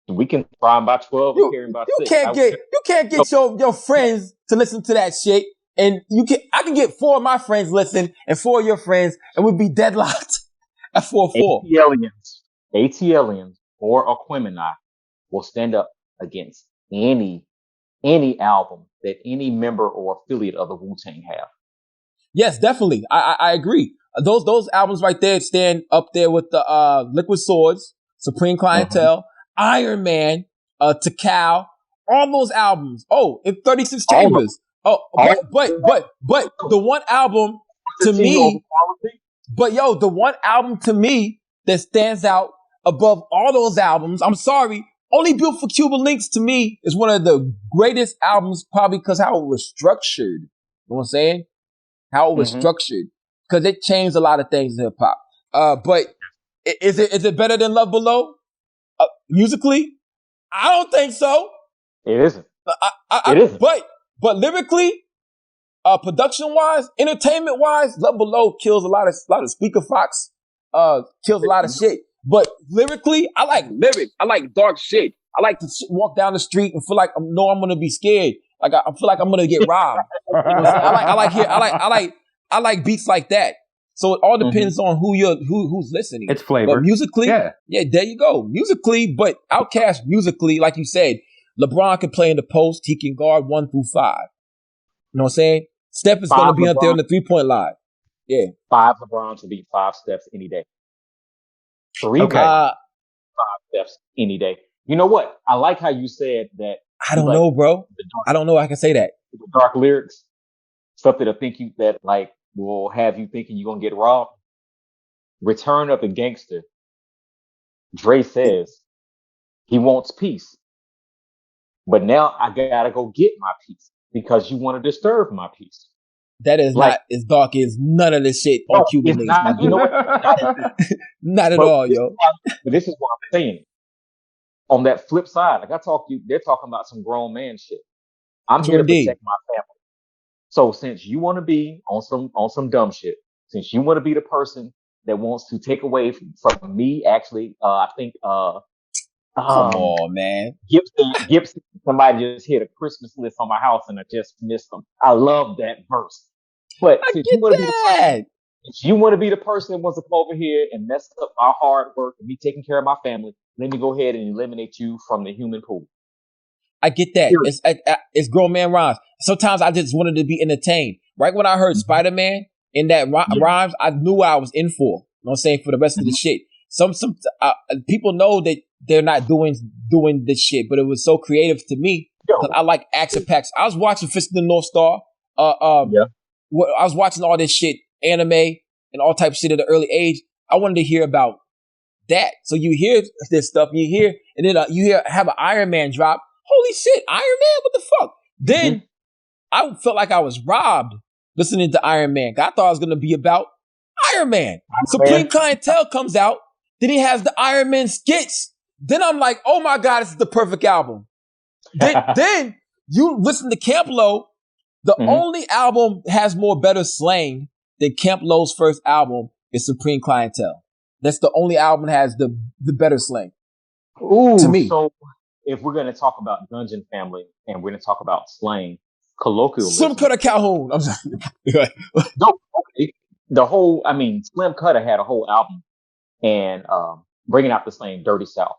We can try by 12 and carry by 6. You can't get your friends to listen to that shit, and I can get 4 of my friends listen and 4 of your friends, and we'd be deadlocked at 4-4. ATLians or Aquemini will stand up against any album that any member or affiliate of the Wu-Tang have. Yes, definitely. I agree. Those albums right there stand up there with the Liquid Swords, Supreme Clientele, Iron Man, Tikal, all those albums. Oh, in 36 Chambers. But the one album to me, the one album to me that stands out above all those albums, I'm sorry, Only Built for Cuban Links to me is one of the greatest albums, probably because how it was structured. You know what I'm saying? How it was structured. Because it changed a lot of things in hip hop. But is it better than Love Below? Musically? I don't think so. It isn't. It isn't. But lyrically, production wise, entertainment wise, Love Below kills a lot of Speaker Fox, kills a lot of shit. But lyrically, I like lyrics. I like dark shit. I like to walk down the street and feel like I'm going to be scared. Like I feel like I'm going to get robbed. I like beats like that. So it all depends on who's listening. It's flavor. But musically, yeah, there you go. Musically, but OUTKAST musically, like you said, LeBron can play in the post. He can guard 1 through 5. You know what I'm saying? Steph is going to be up there on the 3-point line. Yeah. 5 LeBrons will beat 5 Stephs any day. 3 5 Stephs any day. You know what? I like how you said that. I don't know, bro. I don't know. I can say that. The dark lyrics, stuff that'll will have you thinking you're gonna get robbed. Return of the Gangster. Dre says he wants peace, but now I gotta go get my peace because you want to disturb my peace. That is not as dark as none of this shit on Cuban Links. You know what? Not at all, yo. But this is what I'm saying. On that flip side, they're talking about some grown man shit. I'm here to protect my family. So since you want to be on some dumb shit, since you want to be the person that wants to take away from me, actually, I think, come on, man. Gibson, somebody just hit a Christmas list on my house and I just missed them. I love that verse. But since you want to be the person that wants to come over here and mess up our hard work and me taking care of my family, let me go ahead and eliminate you from the human pool. I get that. It's grown man rhymes. Sometimes I just wanted to be entertained. Right when I heard Spider-Man in that rhymes, I knew what I was in for. You know what I'm saying? For the rest of the shit. Some people know that they're not doing this shit, but it was so creative to me because I like action packs. I was watching Fist of the North Star. I was watching all this shit, anime and all type of shit at an early age. I wanted to hear about that. So you hear this stuff, and then you have an Iron Man drop. Holy shit, Iron Man? What the fuck? Then I felt like I was robbed listening to Iron Man. I thought it was going to be about Iron Man. Supreme Clientele comes out. Then he has the Iron Man skits. Then I'm like, oh my God, this is the perfect album. Then you listen to Camp Lo. The only album has more better slang than Camp Lo's first album is Supreme Clientele. That's the only album that has the better slang. Ooh, to me. So if we're gonna talk about Dungeon Family and we're gonna talk about slang, colloquialism. Slim Cutter Calhoun. I'm sorry. No, okay. Slim Cutter had a whole album and bringing out the slang "Dirty South."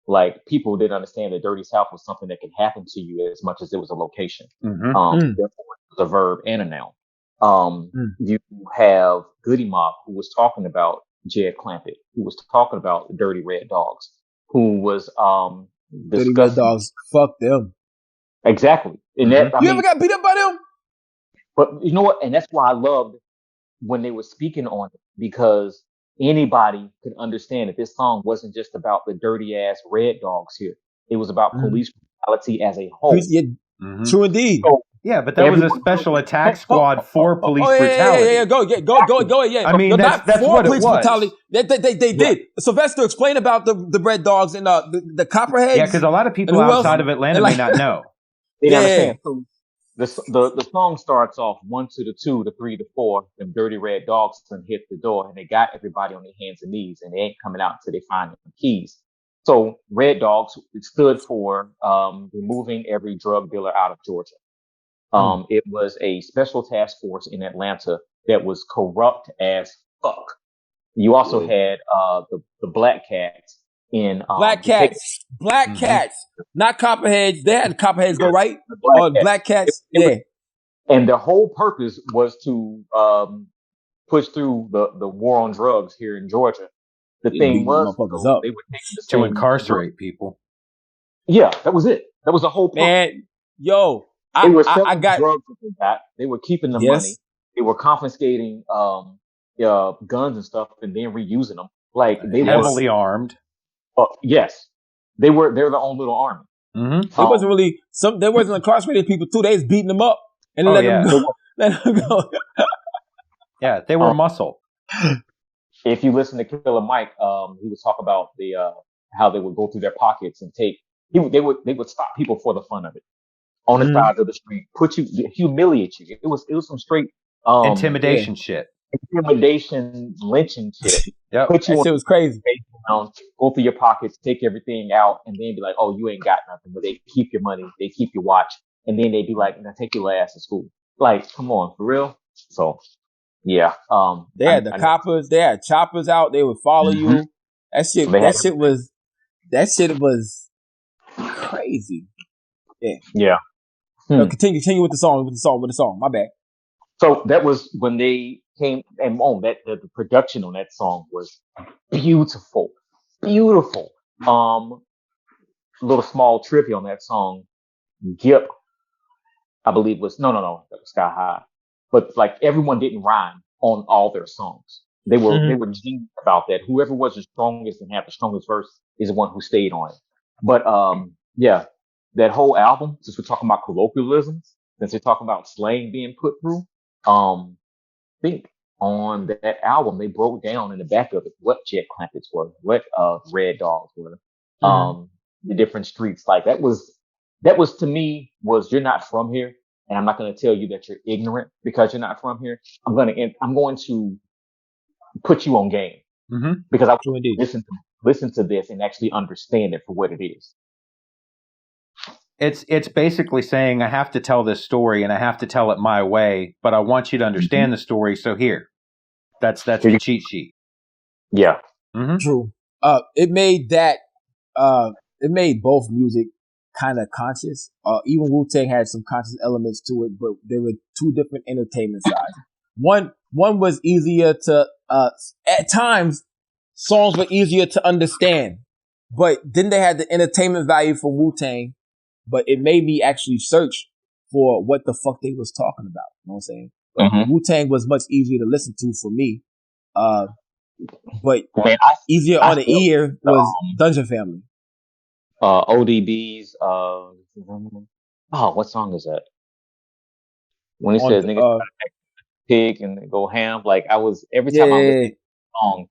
Like people didn't understand that Dirty South was something that could happen to you as much as it was a location. Therefore, it was a verb and a noun. You have Goody Mob, who was talking about Jed Clampett, who was talking about the Dirty Red Dogs, who was Dirty Red Dogs. Fuck them. Exactly. And that, you ever got beat up by them? But you know what? And that's why I loved when they were speaking on it, because anybody could understand that this song wasn't just about the dirty ass Red Dogs here. It was about police brutality as a whole. True indeed. So, yeah, but that was a special attack squad for police brutality. Yeah. Go ahead. Yeah. I mean, that's what it was. Brutality. They did. Sylvester, explain about the Red Dogs and the Copperheads. Yeah, because a lot of people outside of Atlanta may not know. They don't understand. So the song starts off 1 to the 2, the 3 to 4. Them dirty red dogs done hit the door, and they got everybody on their hands and knees, and they ain't coming out until they find the keys. So Red Dogs, it stood for removing every drug dealer out of Georgia. It was a special task force in Atlanta that was corrupt as fuck. You also had the Black Cats in Black Cats, not Copperheads. They had Copperheads go right. Black Cats, And the whole purpose was to push through the war on drugs here in Georgia. The thing was, they would take to incarcerate people. Yeah, that was it. That was the whole point. Man, yo, they were selling drugs that they got. They were keeping the money. They were confiscating guns and stuff, and then reusing them. Like they were heavily armed. Yes, they're their own little army. There wasn't really there wasn't incarcerated people too. They was beating them up and let them go. Yeah, they were muscle. If you listen to Killer Mike, he would talk about how they would go through their pockets and take. They would stop people for the fun of it on the sides of the street, humiliate you. It was some straight intimidation shit. Intimidation, lynching shit. Yep. That shit was crazy. Go through your pockets, take everything out, and then be like, "Oh, you ain't got nothing." But they keep your money, they keep your watch, and then they be like, "Now take your ass to school." Like, come on, for real. So, yeah. They had coppers. They had choppers out. They would follow you. That shit was crazy. Yeah. No, continue with the song. My bad. So that was when they came, and the production on that song was beautiful. Little small trivia on that song. Gip, I believe that was Sky High. But like everyone didn't rhyme on all their songs. They were genius about that. Whoever was the strongest and had the strongest verse is the one who stayed on it. But that whole album, since we're talking about colloquialisms, since we're talking about slang being put through, I think on that album they broke down in the back of it what Jet Clampets were, what Red Dogs were, the different streets. Like that was to me was you're not from here, and I'm not going to tell you that you're ignorant because you're not from here. I'm going to put you on game because I want you to listen to this and actually understand it for what it is. It's basically saying I have to tell this story and I have to tell it my way, but I want you to understand the story. So here, that's the cheat sheet. Yeah, true. It made both music kind of conscious. Even Wu-Tang had some conscious elements to it, but there were two different entertainment sides. One was easier to at times songs were easier to understand, but then they had the entertainment value for Wu-Tang. But it made me actually search for what the fuck they was talking about. You know what I'm saying? Wu-Tang was much easier to listen to for me. But easier on the ear was Dungeon Family. ODB's, what song is that? When he says niggas pig and go ham, like I was, every time I listen to the song,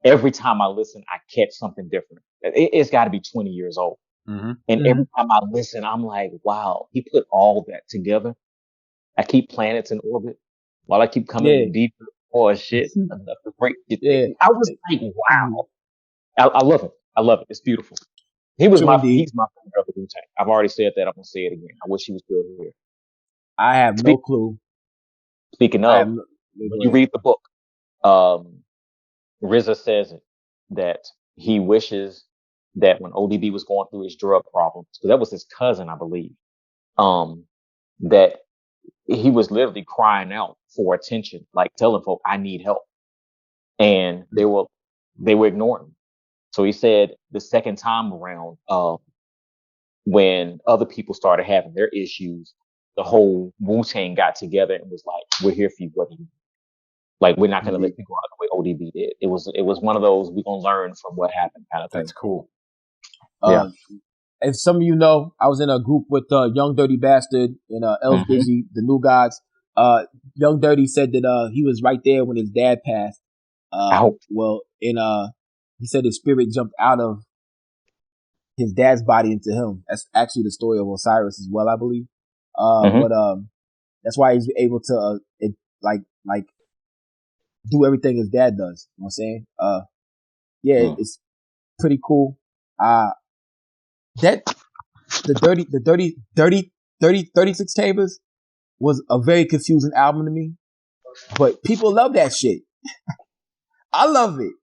every time I listen, I catch something different. It's got to be 20 years old. And every time I listen, I'm like, wow, he put all that together. I keep planets in orbit while I keep coming deeper. Shit. Enough to break it. I was like, wow. I love it. It's beautiful. He's my indeed. favorite of the Wu-Tang. I've already said that. I'm gonna say it again. I wish he was still here. I have no clue. Speaking of, when you read the book, RZA says it, that he wishes that when ODB was going through his drug problems, because that was his cousin, I believe, that he was literally crying out for attention, like telling folk, "I need help," and they were ignoring him. So he said the second time around, when other people started having their issues, the whole Wu-Tang got together and was like, "We're here for you, what do you need?" Like, we're not going to let you go out the way ODB did. It was one of those, we're going to learn from what happened kind of thing. That's cool. Yeah. If some of you know, I was in a group with Young Dirty Bastard and Els Dizzy, the New Gods. Young Dirty said that he was right there when his dad passed. Well, he said his spirit jumped out of his dad's body into him. That's actually the story of Osiris as well, I believe. But that's why he's able to do everything his dad does. You know what I'm saying? It's pretty cool. That the 36 Chambers was a very confusing album to me, but people love that shit. I love it.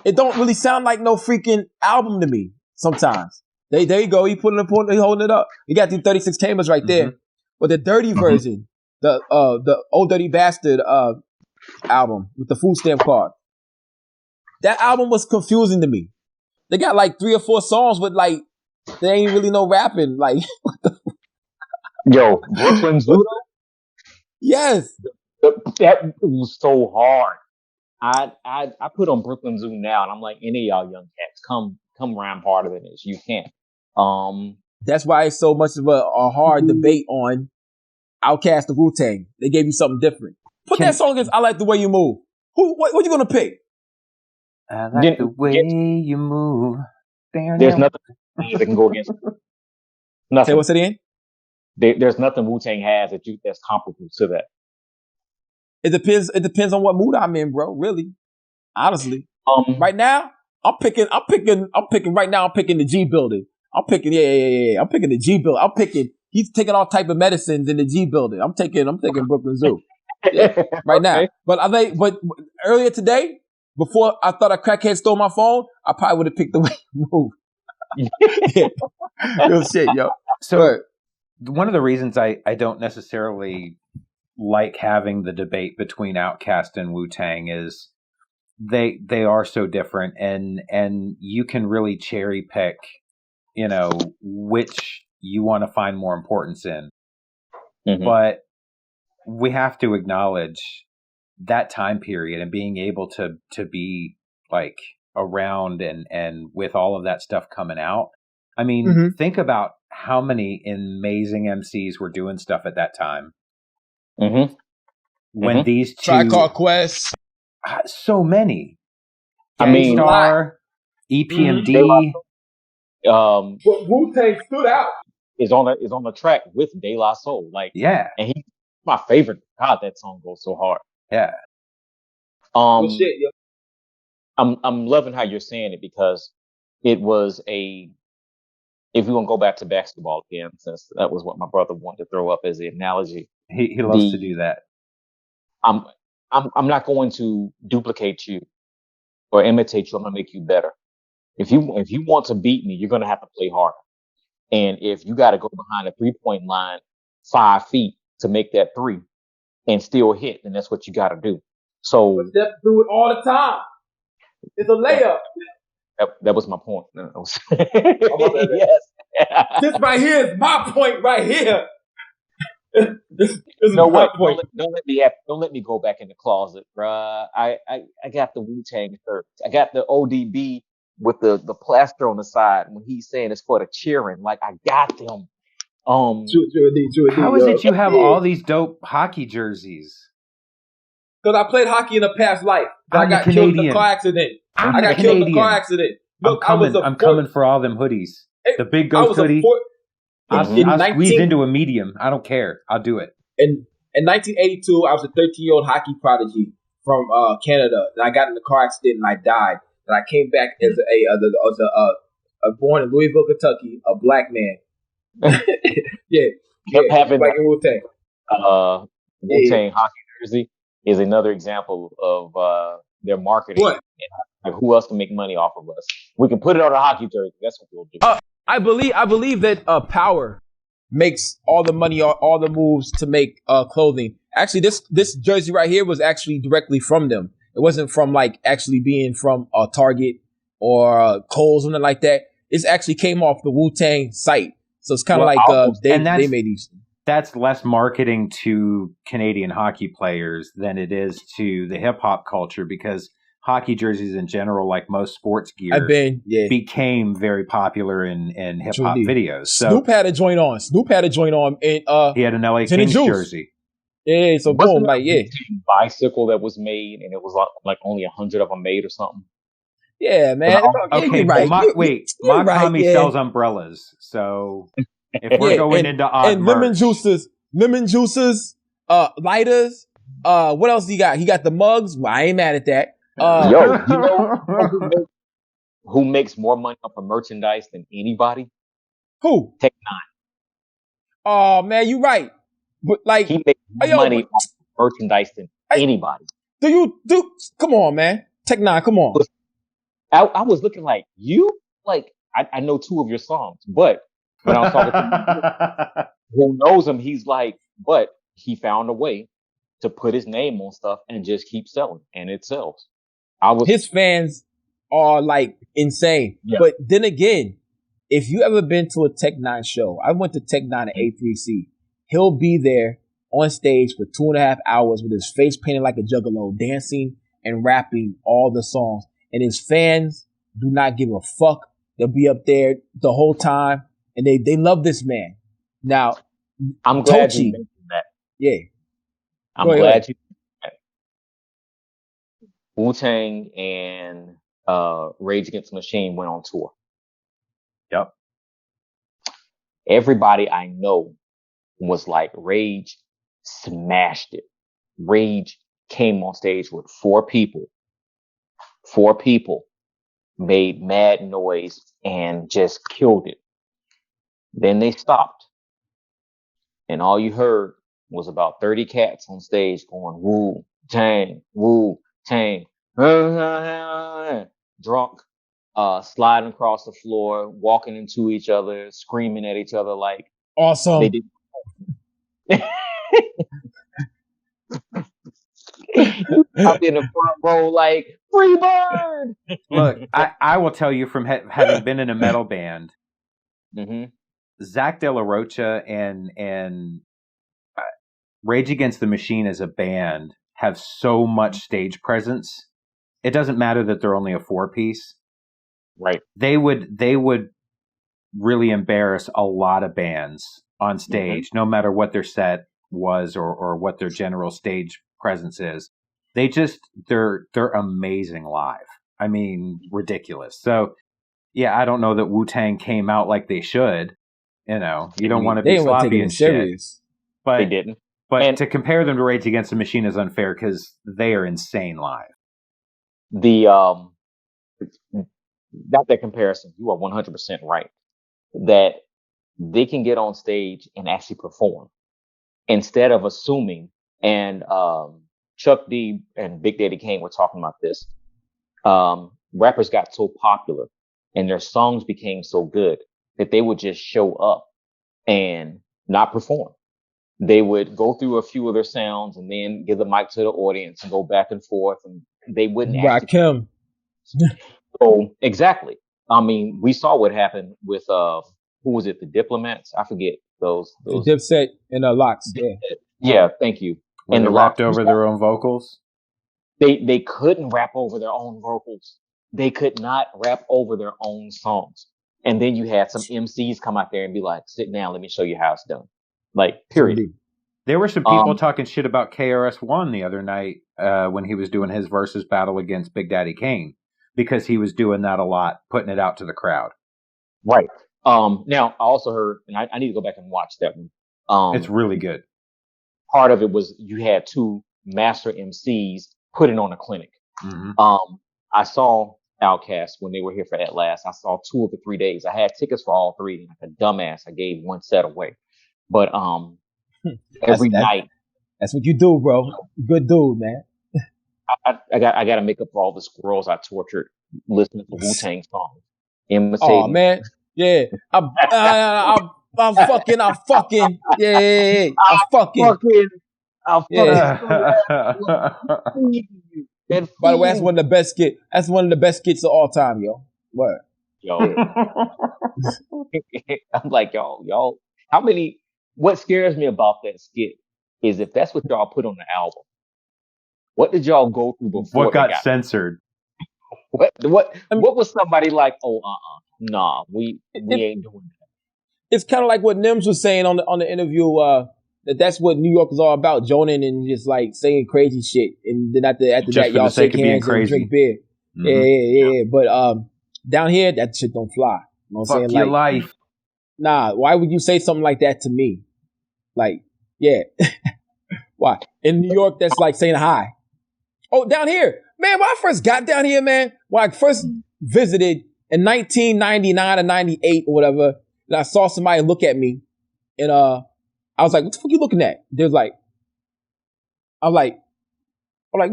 It don't really sound like no freaking album to me sometimes. There you go. He holding it up. You got the 36 Chambers right there. But the dirty version, the Old Dirty Bastard album with the food stamp card, that album was confusing to me. They got like 3 or 4 songs with like, there ain't really no rapping. Like, what the Yo, Brooklyn Zoo? Yes. That was so hard. I put on Brooklyn Zoo now, and I'm like, any of y'all young cats, come rhyme harder than this. You can't. That's why it's so much of a hard debate on OUTKAST the Wu-Tang. They gave you something different. Put that song against I Like the Way You Move. What you gonna pick? I like the way you move. There's nothing that can go against it. Nothing. Say what's it in? There's nothing Wu-Tang has that's comparable to that. It depends on what mood I'm in, bro. Really, honestly. Right now, I'm picking right now. I'm picking the G Building. I'm picking I'm picking the G Building. I'm picking. He's taking all type of medicines in the G Building. I'm taking Brooklyn Zoo. Yeah, right now. But earlier today, before I thought a crackhead stole my phone, I probably would have picked the Way You Move. Real shit, yo. So one of the reasons I don't necessarily like having the debate between OUTKAST and Wu-Tang is they are so different, and you can really cherry pick, which you want to find more importance in. But we have to acknowledge that time period and being able to be like around and with all of that stuff coming out. I mean, think about how many amazing MCs were doing stuff at that time. When these two Tribe Quest, so many. I mean, Star, EPMD. Wu-Tang stood out. Is on the track with De La Soul, like, yeah, and he's my favorite. God, that song goes so hard. Yeah. Good shit, yo. I'm loving how you're saying it, because it was if we want to go back to basketball again, since that was what my brother wanted to throw up as the analogy. He loves to do that. I'm not going to duplicate you or imitate you. I'm gonna make you better. If you want to beat me, you're gonna have to play harder. And if you got to go behind a 3-point line 5 feet to make that 3 and still hit, then that's what you got to do. So but Steph do it all the time. It's a layup. That was my point. Yes. This right here is my point right here. This is no my way. point. Don't let me go back in the closet, bruh. I got the Wu-Tang shirt. I got the ODB with the plaster on the side when he's saying it's for the cheering. Like, I got them. True, how is it you have all these dope hockey jerseys? Because I played hockey in a past life. I got killed in a car accident. I got killed in a car accident. Look, I'm coming for all them hoodies. The Big Ghost hoodie. I'll squeeze into a medium. I don't care. I'll do it. In 1982, I was a 13-year-old hockey prodigy from Canada. And I got in a car accident and I died. And I came back as born in Louisville, Kentucky, a black man. yeah, having like in Wu-Tang. Wu-Tang hockey jersey is another example of their marketing. What? Like, who else can make money off of us? We can put it on a hockey jersey. That's what we'll do. I believe that Power makes all the money, all the moves to make clothing. Actually, this jersey right here was actually directly from them. It wasn't from like actually being from a Target or Kohl's or something like that. It actually came off the Wu-Tang site. So it's kind of they made these. That's less marketing to Canadian hockey players than it is to the hip hop culture, because hockey jerseys in general, like most sports gear, became very popular in hip hop videos. So Snoop had a joint on. And he had an LA Kings jersey. Yeah, so boom, bicycle that was made, and it was like only 100 of them made or something. Yeah, man. Okay, right. Makami sells umbrellas, so if we're going into odd and lemon juices, lighters. What else he got? He got the mugs. Well, I ain't mad at that. Yo, you know who makes more money off of merchandise than anybody? Who? Tech Nine. Oh man, you right. But like, he makes more money off of merchandise than anybody. Come on, man. Tech Nine, come on. I was looking like you. Like I know 2 of your songs, but when I was talking to who knows him, he's like, but he found a way to put his name on stuff and just keep selling, and it sells. His fans are like insane. Yeah. But then again, if you ever been to a Tech Nine show, I went to Tech Nine at A3C. He'll be there on stage for 2.5 hours with his face painted like a juggalo, dancing and rapping all the songs. And his fans do not give a fuck. They'll be up there the whole time, and they love this man. Now, I'm glad you mentioned that. Yeah. I'm glad you mentioned that. Wu-Tang and Rage Against the Machine went on tour. Yep. Everybody I know was like, Rage smashed it. Rage came on stage with 4 people. 4 people made mad noise and just killed it. Then they stopped. And all you heard was about 30 cats on stage going, Wu-Tang, Wu-Tang, drunk, sliding across the floor, walking into each other, screaming at each other like awesome. They did. Up in the front row like, free bird. Look, I will tell you from having been in a metal band, Zach De La Rocha and Rage Against the Machine as a band have so much stage presence. It doesn't matter that they're only a 4-piece. Right. They would really embarrass a lot of bands on stage, no matter what their set was or what their general stage presence is. They're amazing live. I mean, ridiculous. So yeah, I don't know that Wu-Tang came out like they should. You know, you don't want to be sloppy and shit. But they didn't. But to compare them to Rage Against the Machine is unfair because they are insane live. Not that comparison. You are 100% right. That they can get on stage and actually perform instead of assuming. And Chuck D and Big Daddy Kane were talking about this. Rappers got so popular and their songs became so good that they would just show up and not perform. They would go through a few of their sounds and then give the mic to the audience and go back and forth, and they wouldn't rock him. So exactly. I mean, we saw what happened with who was it? The Diplomats? I forget those. Dipset and Locks. Yeah. Yeah. Thank you. And they rapped over their own vocals. They couldn't rap over their own vocals. They could not rap over their own songs. And then you had some MCs come out there and be like, "Sit down, let me show you how it's done." Like, period. There were some people talking shit about KRS-One the other night when he was doing his versus battle against Big Daddy Kane, because he was doing that a lot, putting it out to the crowd. Right. Now, I also heard, and I need to go back and watch that one. It's really good. Part of it was you had 2 master MCs putting on a clinic. I saw OUTKAST when they were here for that last. I saw 2 of the 3 days. I had tickets for all 3. Like a dumbass, I gave 1 set away. But every night. That's what you do, bro. Good dude, man. I got to make up for all the squirrels I tortured listening to Wu-Tang songs. Imitating. Oh man, yeah. I'm fucking. Yeah. I'm fucking. By the way, that's one of the best skits. That's one of the best skits of all time, yo. What? Yo. I'm like, y'all. How many? What scares me about that skit is if that's what y'all put on the album. What did y'all go through before? What got censored? What was somebody like? Oh, nah, we ain't doing that. It's kind of like what Nims was saying on the interview. That's what New York is all about, joning and just like saying crazy shit, and then after that, y'all shake hands and drink beer. Mm-hmm. Yeah. But down here, that shit don't fly. You know what I'm saying? Your life. Nah, why would you say something like that to me? Like, yeah, why? In New York, that's like saying hi. Oh, down here, man. When I first got down here, man, when I first visited in 1999 or 98 or whatever, and I saw somebody look at me, and I was like, "What the fuck you looking at?" There's like, I'm like, what?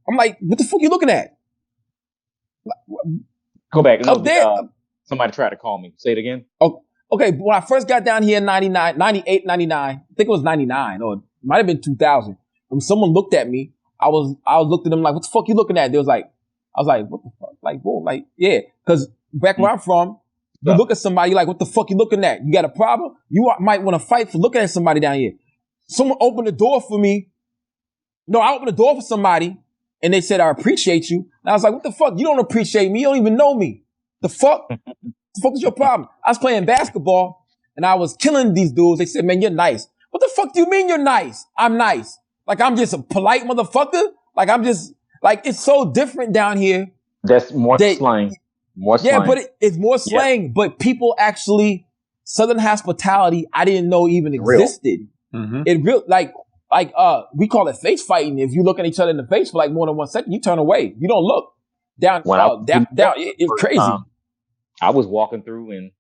I'm like, "What the fuck you looking at?" Go back. No, up there. Somebody tried to call me. Say it again. Oh, okay. When I first got down here in 99, 98, 99, I think it was 99 or it might have been 2000. When someone looked at me, I was looked at them like, "What the fuck you looking at?" They was like, I was like, "What the fuck?" Like, whoa, like, yeah. Cause back where I'm from, you look at somebody, you're like, "What the fuck you looking at? You got a problem?" You might want to fight for looking at somebody down here. Someone opened the door for me. No, I opened the door for somebody and they said, "I appreciate you." And I was like, "What the fuck? You don't appreciate me. You don't even know me. The fuck? The fuck is your problem?" I was playing basketball and I was killing these dudes. They said, "Man, you're nice." What the fuck do you mean you're nice? I'm nice. Like, I'm just a polite motherfucker. Like, I'm just, like, it's so different down here. That's more slang. More slang. Yeah, but it's more slang. Yeah. But people actually, Southern hospitality, I didn't know even existed. Mm-hmm. It real, like, we call it face fighting. If you look at each other in the face for like more than 1 second, you turn away. You don't look. Down, it's crazy. I was walking through and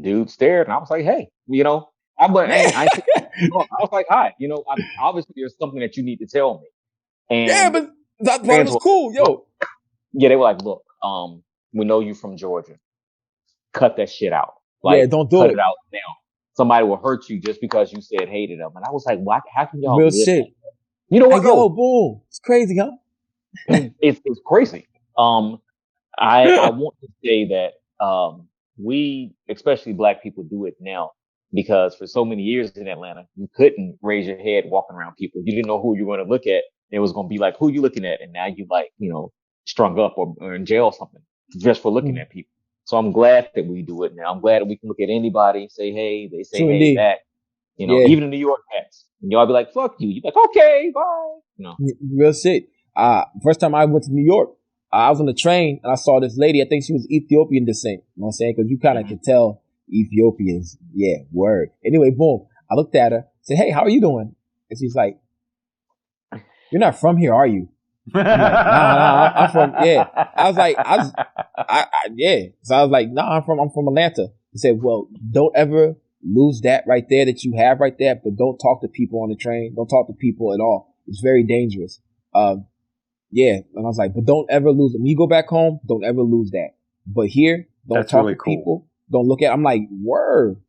dude stared and I was like, "Hey, you know," I was like, "Hi, you know, obviously there's something that you need to tell me." And yeah, but that part was cool, yo. Yeah, they were like, "Look, we know you from Georgia. Cut that shit out. Like, yeah, don't do cut it out now. Somebody will hurt you just because you said hated them." And I was like, "Why? How can y'all real live shit? Like you know what? Yo, boom, it's crazy, huh? It's crazy. I want to say that we, especially Black people, do it now because for so many years in Atlanta, you couldn't raise your head walking around people. You didn't know who you were going to look at. It was going to be like, "Who you looking at?" And now you like, you know, strung up or in jail or something just for looking at people. So I'm glad that we do it now. I'm glad that we can look at anybody, say hey, they say hey back. You know, even in New York cats. And y'all be like, "Fuck you." You're like, "Okay, bye." You know. Real shit. First time I went to New York, I was on the train and I saw this lady. I think she was Ethiopian descent. You know what I'm saying? Because you kind of can tell Ethiopians. Yeah, word. Anyway, boom. I looked at her, said, "Hey, how are you doing?" And she's like, "You're not from here, are you?" I'm like, nah, I'm from, yeah. I was like, yeah. So I was like, "Nah, I'm from Atlanta." He said, "Well, don't ever lose that right there that you have right there, but don't talk to people on the train. Don't talk to people at all. It's very dangerous." Yeah. And I was like, "But don't ever lose it. When you go back home, don't ever lose that. But here, don't talk to people. Don't look at." I'm like, word.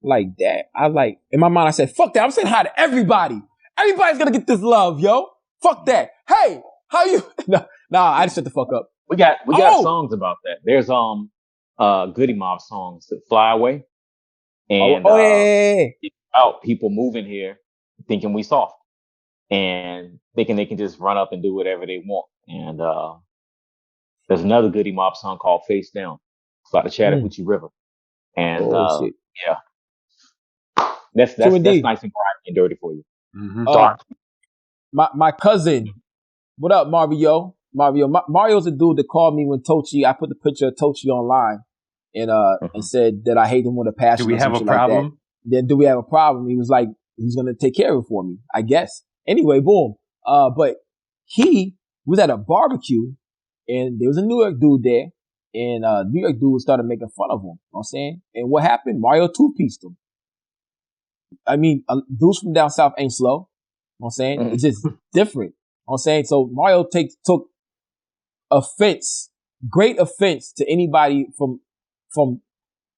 Like that. I like, in my mind, I said, fuck that. I'm saying hi to everybody. Everybody's gonna get this love, yo. Fuck that. Hey, how you? Nah, I just shut the fuck up. We got songs about that. There's Goody Mob songs that Fly Away. And it's about people moving here thinking we soft and thinking they can just run up and do whatever they want. And there's another Goody Mob song called Face Down. It's about the Chattahoochee River. And yeah. That's nice and grimy and dirty for you. Mm-hmm. My cousin, what up, Mario? Mario's a dude that called me when I put the picture of Tochi online and said that I hate him with a passion. Do we have a problem? Like then do we have a problem? He was like, he's gonna take care of it for me, I guess. Anyway, boom. But he was at a barbecue and there was a New York dude there, and New York dude started making fun of him. You know what I'm saying? And what happened? Mario two-pieced him. I mean, dudes from down south ain't slow. You know what I'm saying? It's just different. You know what I'm saying? So Mario took offense, great offense to anybody from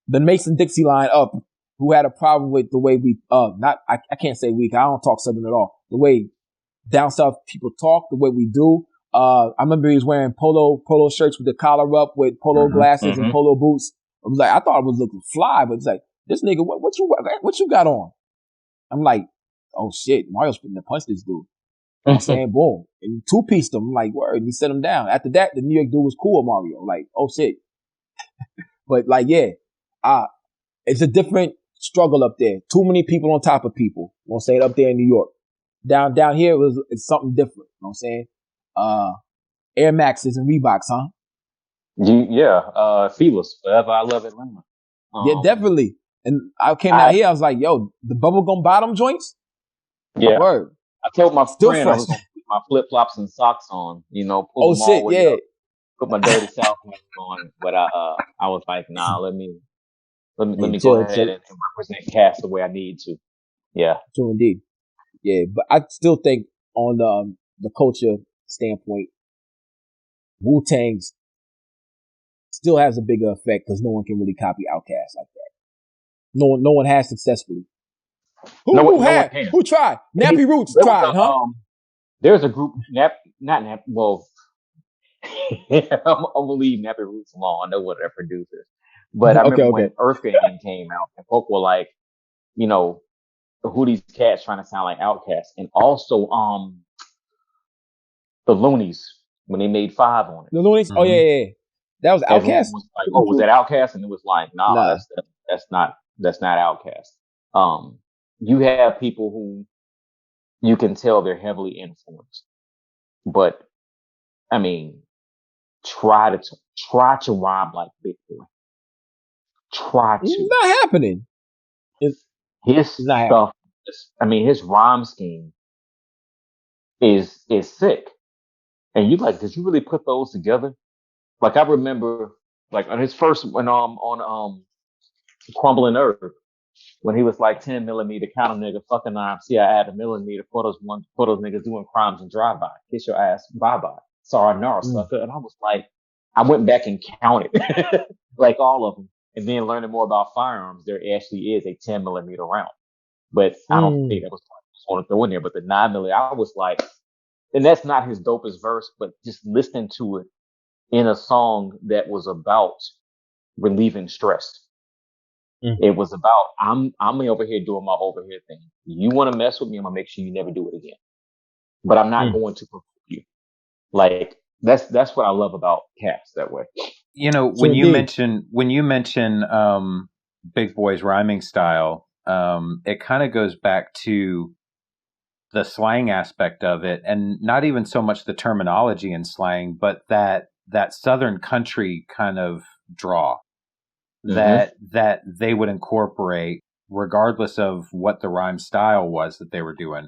the Mason-Dixie line up who had a problem with the way we, I can't say we, I don't talk Southern at all. The way down south people talk, the way we do. I remember he was wearing polo shirts with the collar up with polo glasses and polo boots. I was like, I thought it was looking fly, but it's like, this nigga, what you got on? I'm like, oh shit, Mario's finna punch this dude. You know what I'm saying? Boom. And two-pieced him. I'm like, word. And he set him down. After that, the New York dude was cool with Mario. Like, oh shit. But like, yeah, it's a different struggle up there. Too many people on top of people. You know what I'm saying? Up there in New York. Down here, it's something different. You know what I'm saying? Air Maxes and Reeboks, huh? Feelers. Forever I love Atlanta. Yeah, definitely. And I came out here, I was like, yo, the bubblegum bottom joints? Yeah. Word. I told my Still friend fresh. I was going to put my flip-flops and socks on, pull Oh them all shit, the way yeah. up, put my dirty South on, but I was like, nah, let me go ahead and represent Cass the way I need to. Yeah. True indeed. Yeah, but I still think on the culture standpoint, Wu-Tang still has a bigger effect because no one can really copy OutKast like that. No one has successfully. Who tried? Nappy Roots tried, huh? There's a group, well, I'm gonna leave Nappy Roots alone. I know what they're producers. But I remember when Earth Gang came out and folk were like, who these cats trying to sound like OutKast? And also the Loonies when they made 5 on it. The Loonies? Oh yeah. That was OutKast? Was like, was that OutKast? And it was like, nah. That's not OutKast. You have people who you can tell they're heavily influenced. But I mean, try to rhyme like Big Boy. Try to. It's not happening. His stuff. His rhyme scheme is sick. And you like, did you really put those together? Like I remember, like on his first when on Crumbling Earth, when he was like 10 millimeter count a nigga, fucking knife. See, I add a millimeter for those niggas doing crimes and drive-by. Kiss your ass, bye-bye. Sorry, no, sucker. And I was like, I went back and counted like all of them. And then learning more about firearms, there actually is a 10 millimeter round. But I don't think that was what I just want to throw in there. But the 9 millimeter, I was like, and that's not his dopest verse, but just listening to it in a song that was about relieving stress. It was about, I'm over here doing my over here thing. You want to mess with me, I'm going to make sure you never do it again. But I'm not going to provoke you. Like, that's what I love about Cass that way. When you mention Big Boy's rhyming style, it kind of goes back to the slang aspect of it, and not even so much the terminology in slang, but that Southern country kind of draw that they would incorporate regardless of what the rhyme style was that they were doing.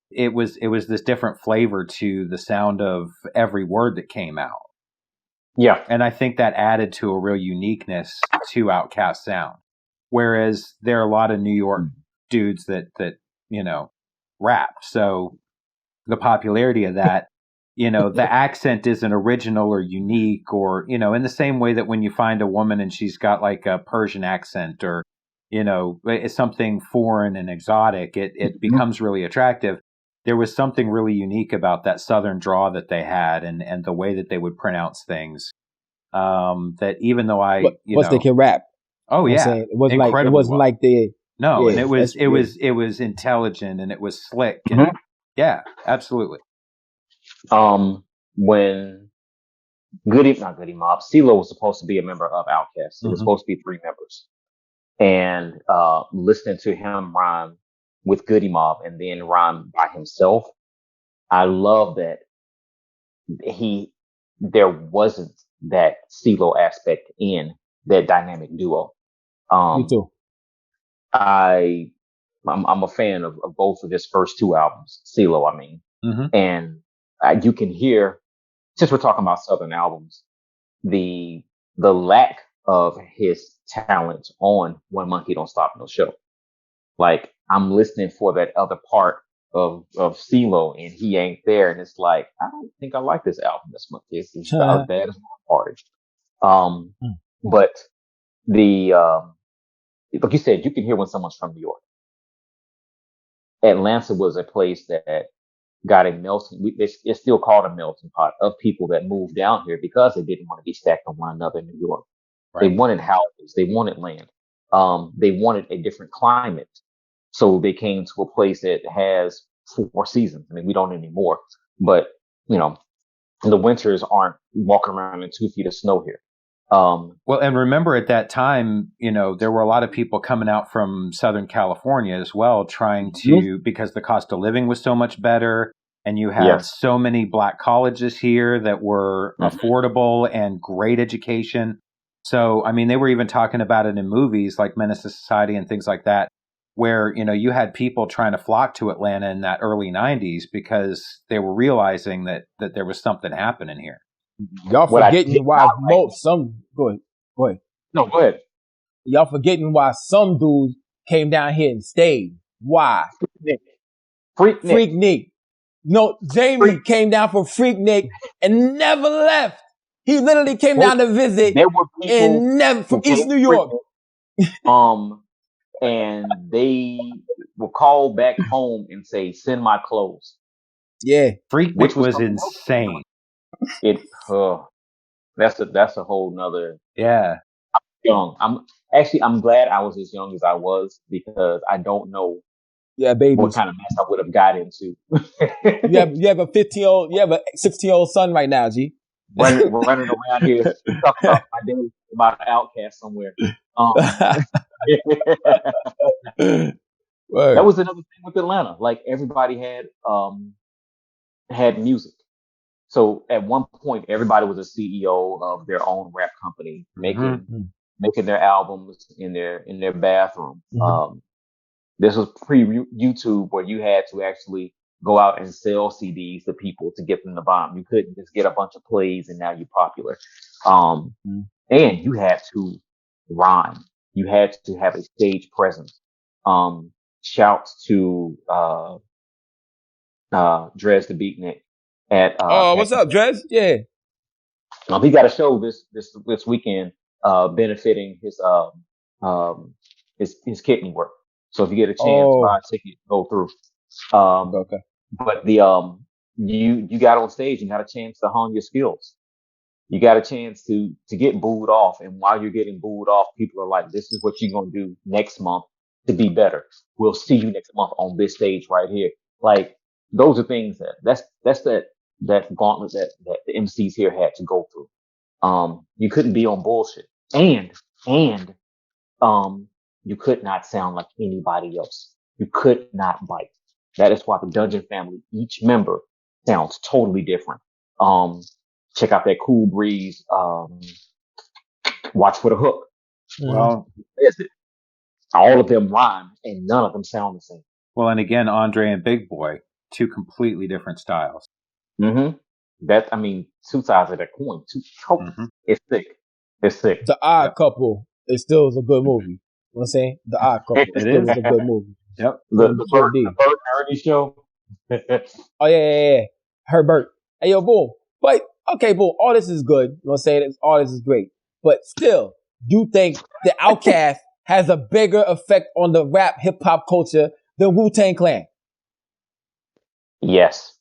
It was this different flavor to the sound of every word that came out. Yeah. And I think that added to a real uniqueness to OutKast sound. Whereas there are a lot of New York dudes that rap. So the popularity of that, the accent isn't original or unique, or, in the same way that when you find a woman and she's got like a Persian accent or, it's something foreign and exotic, it becomes really attractive. There was something really unique about that Southern draw that they had and the way that they would pronounce things. That even though they can rap. Oh yeah. It wasn't like they. No, and it was intelligent and it was slick. And yeah, absolutely. When Goody Mob, CeeLo was supposed to be a member of OutKast. It was supposed to be 3 members. And listening to him rhyme with Goody Mob and then rhyme by himself, I love that there wasn't that CeeLo aspect in that dynamic duo. Me too. I'm a fan of both of his first 2 albums, CeeLo, and you can hear since we're talking about Southern albums, the lack of his talent on One Monkey Don't Stop No Show. Like, I'm listening for that other part of CeeLo, and he ain't there, and it's like, I don't think I like this album this much. It's about as bad as my party. But the like you said, you can hear when someone's from New York. Atlanta was a place that got a melting. It's still called a melting pot of people that moved down here because they didn't want to be stacked on one another in New York. Right. They wanted houses. They wanted land. They wanted a different climate. So they came to a place that has 4 seasons. I mean, we don't anymore, but you know, the winters aren't walking around in 2 feet of snow here. Well, and remember at that time, you know, there were a lot of people coming out from Southern California as well, trying to, because the cost of living was so much better. And you had so many black colleges here that were affordable and great education. So, I mean, they were even talking about it in movies like Menace to Society and things like that, where, you know, you had people trying to flock to Atlanta in that early 90s because they were realizing that there was something happening here. Y'all forgetting why go ahead. No, go ahead. Y'all forgetting why some dudes came down here and stayed. Why? Freak Nick. No, Jamie came down for Freak Nick and never left. He literally came down to visit and never from East New York. And they will call back home and say, "Send my clothes." Yeah, Freak Nick was insane. That's a whole nother. Yeah, I'm young. I'm glad I was as young as I was because I don't know. Yeah, baby. What kind of mess I would have got into? you have a 15-year-old, you have a 16-year-old son right now, G. running around here, talking about my day about an OUTKAST somewhere. That was another thing with Atlanta. Like everybody had music. So at one point, everybody was a CEO of their own rap company, making their albums in their bathroom. This was pre-YouTube where you had to actually go out and sell CDs to people to get them to buy them. You couldn't just get a bunch of plays and now you're popular. And you had to rhyme. You had to have a stage presence. Shouts to Drez the Beatnik what's up, Drez? Yeah. He got a show this weekend benefiting his kidney work. So if you get a chance to buy a ticket, go through. Okay. But you got on stage and got a chance to hone your skills. You got a chance to get booed off, and while you're getting booed off, people are like, "This is what you're gonna do next month to be better. We'll see you next month on this stage right here." Like those are things that's that gauntlet that the MCs here had to go through. You couldn't be on bullshit, and you could not sound like anybody else. You could not bite. That is why the Dungeon family, each member sounds totally different. Check out that Cool Breeze, Watch for the Hook. Well, all of them rhyme and none of them sound the same. Well, and again, Andre and Big Boy, 2 completely different styles. Two sides of that coin. It's sick. It's sick. The Odd Couple, it still is a good movie. You know what I'm saying? The Odd Couple, it still is a good movie. Yep. The Bert and Ernie show. Oh, yeah. Herbert. Hey, yo, boom. But, okay, boom. All this is good. You know what I'm saying? All this is great. But still, you think the OUTKAST has a bigger effect on the rap hip-hop culture than Wu-Tang Clan? Yes.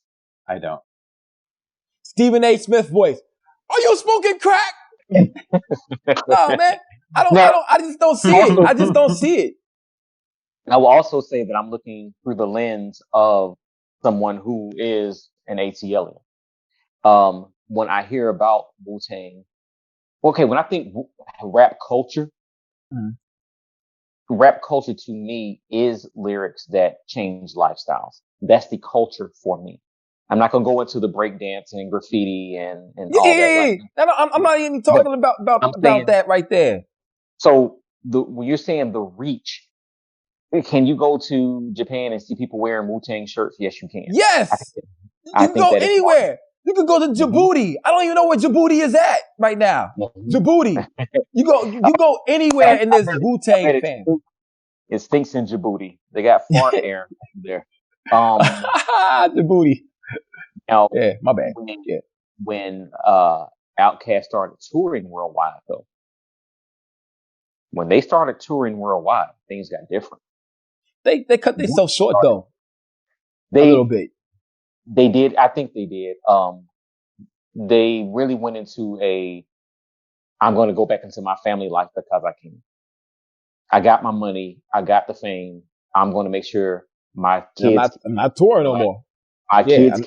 I don't. Stephen A. Smith voice. Are you smoking crack? No, man. I just don't see it. I just don't see it. I will also say that I'm looking through the lens of someone who is an ATLian. When I hear about Wu-Tang, when I think rap culture, rap culture to me is lyrics that change lifestyles. That's the culture for me. I'm not going to go into the breakdance and graffiti and all that. I'm not even talking about that right there. So when you're saying the reach, can you go to Japan and see people wearing Wu-Tang shirts? Yes, you can. Yes. You can go anywhere. You could go to Djibouti. I don't even know where Djibouti is at right now. Djibouti. You go anywhere and there's Wu-Tang fans. It stinks in Djibouti. They got fart air there. Djibouti. Now, yeah, my bad. When OUTKAST started touring worldwide, though, when they started touring worldwide, things got different. They cut themselves short though. A little bit. They did. I think they did. They really went into I'm going to go back into my family life because I can. I got my money. I got the fame. I'm going to make sure my kids. I'm not touring no more. My kids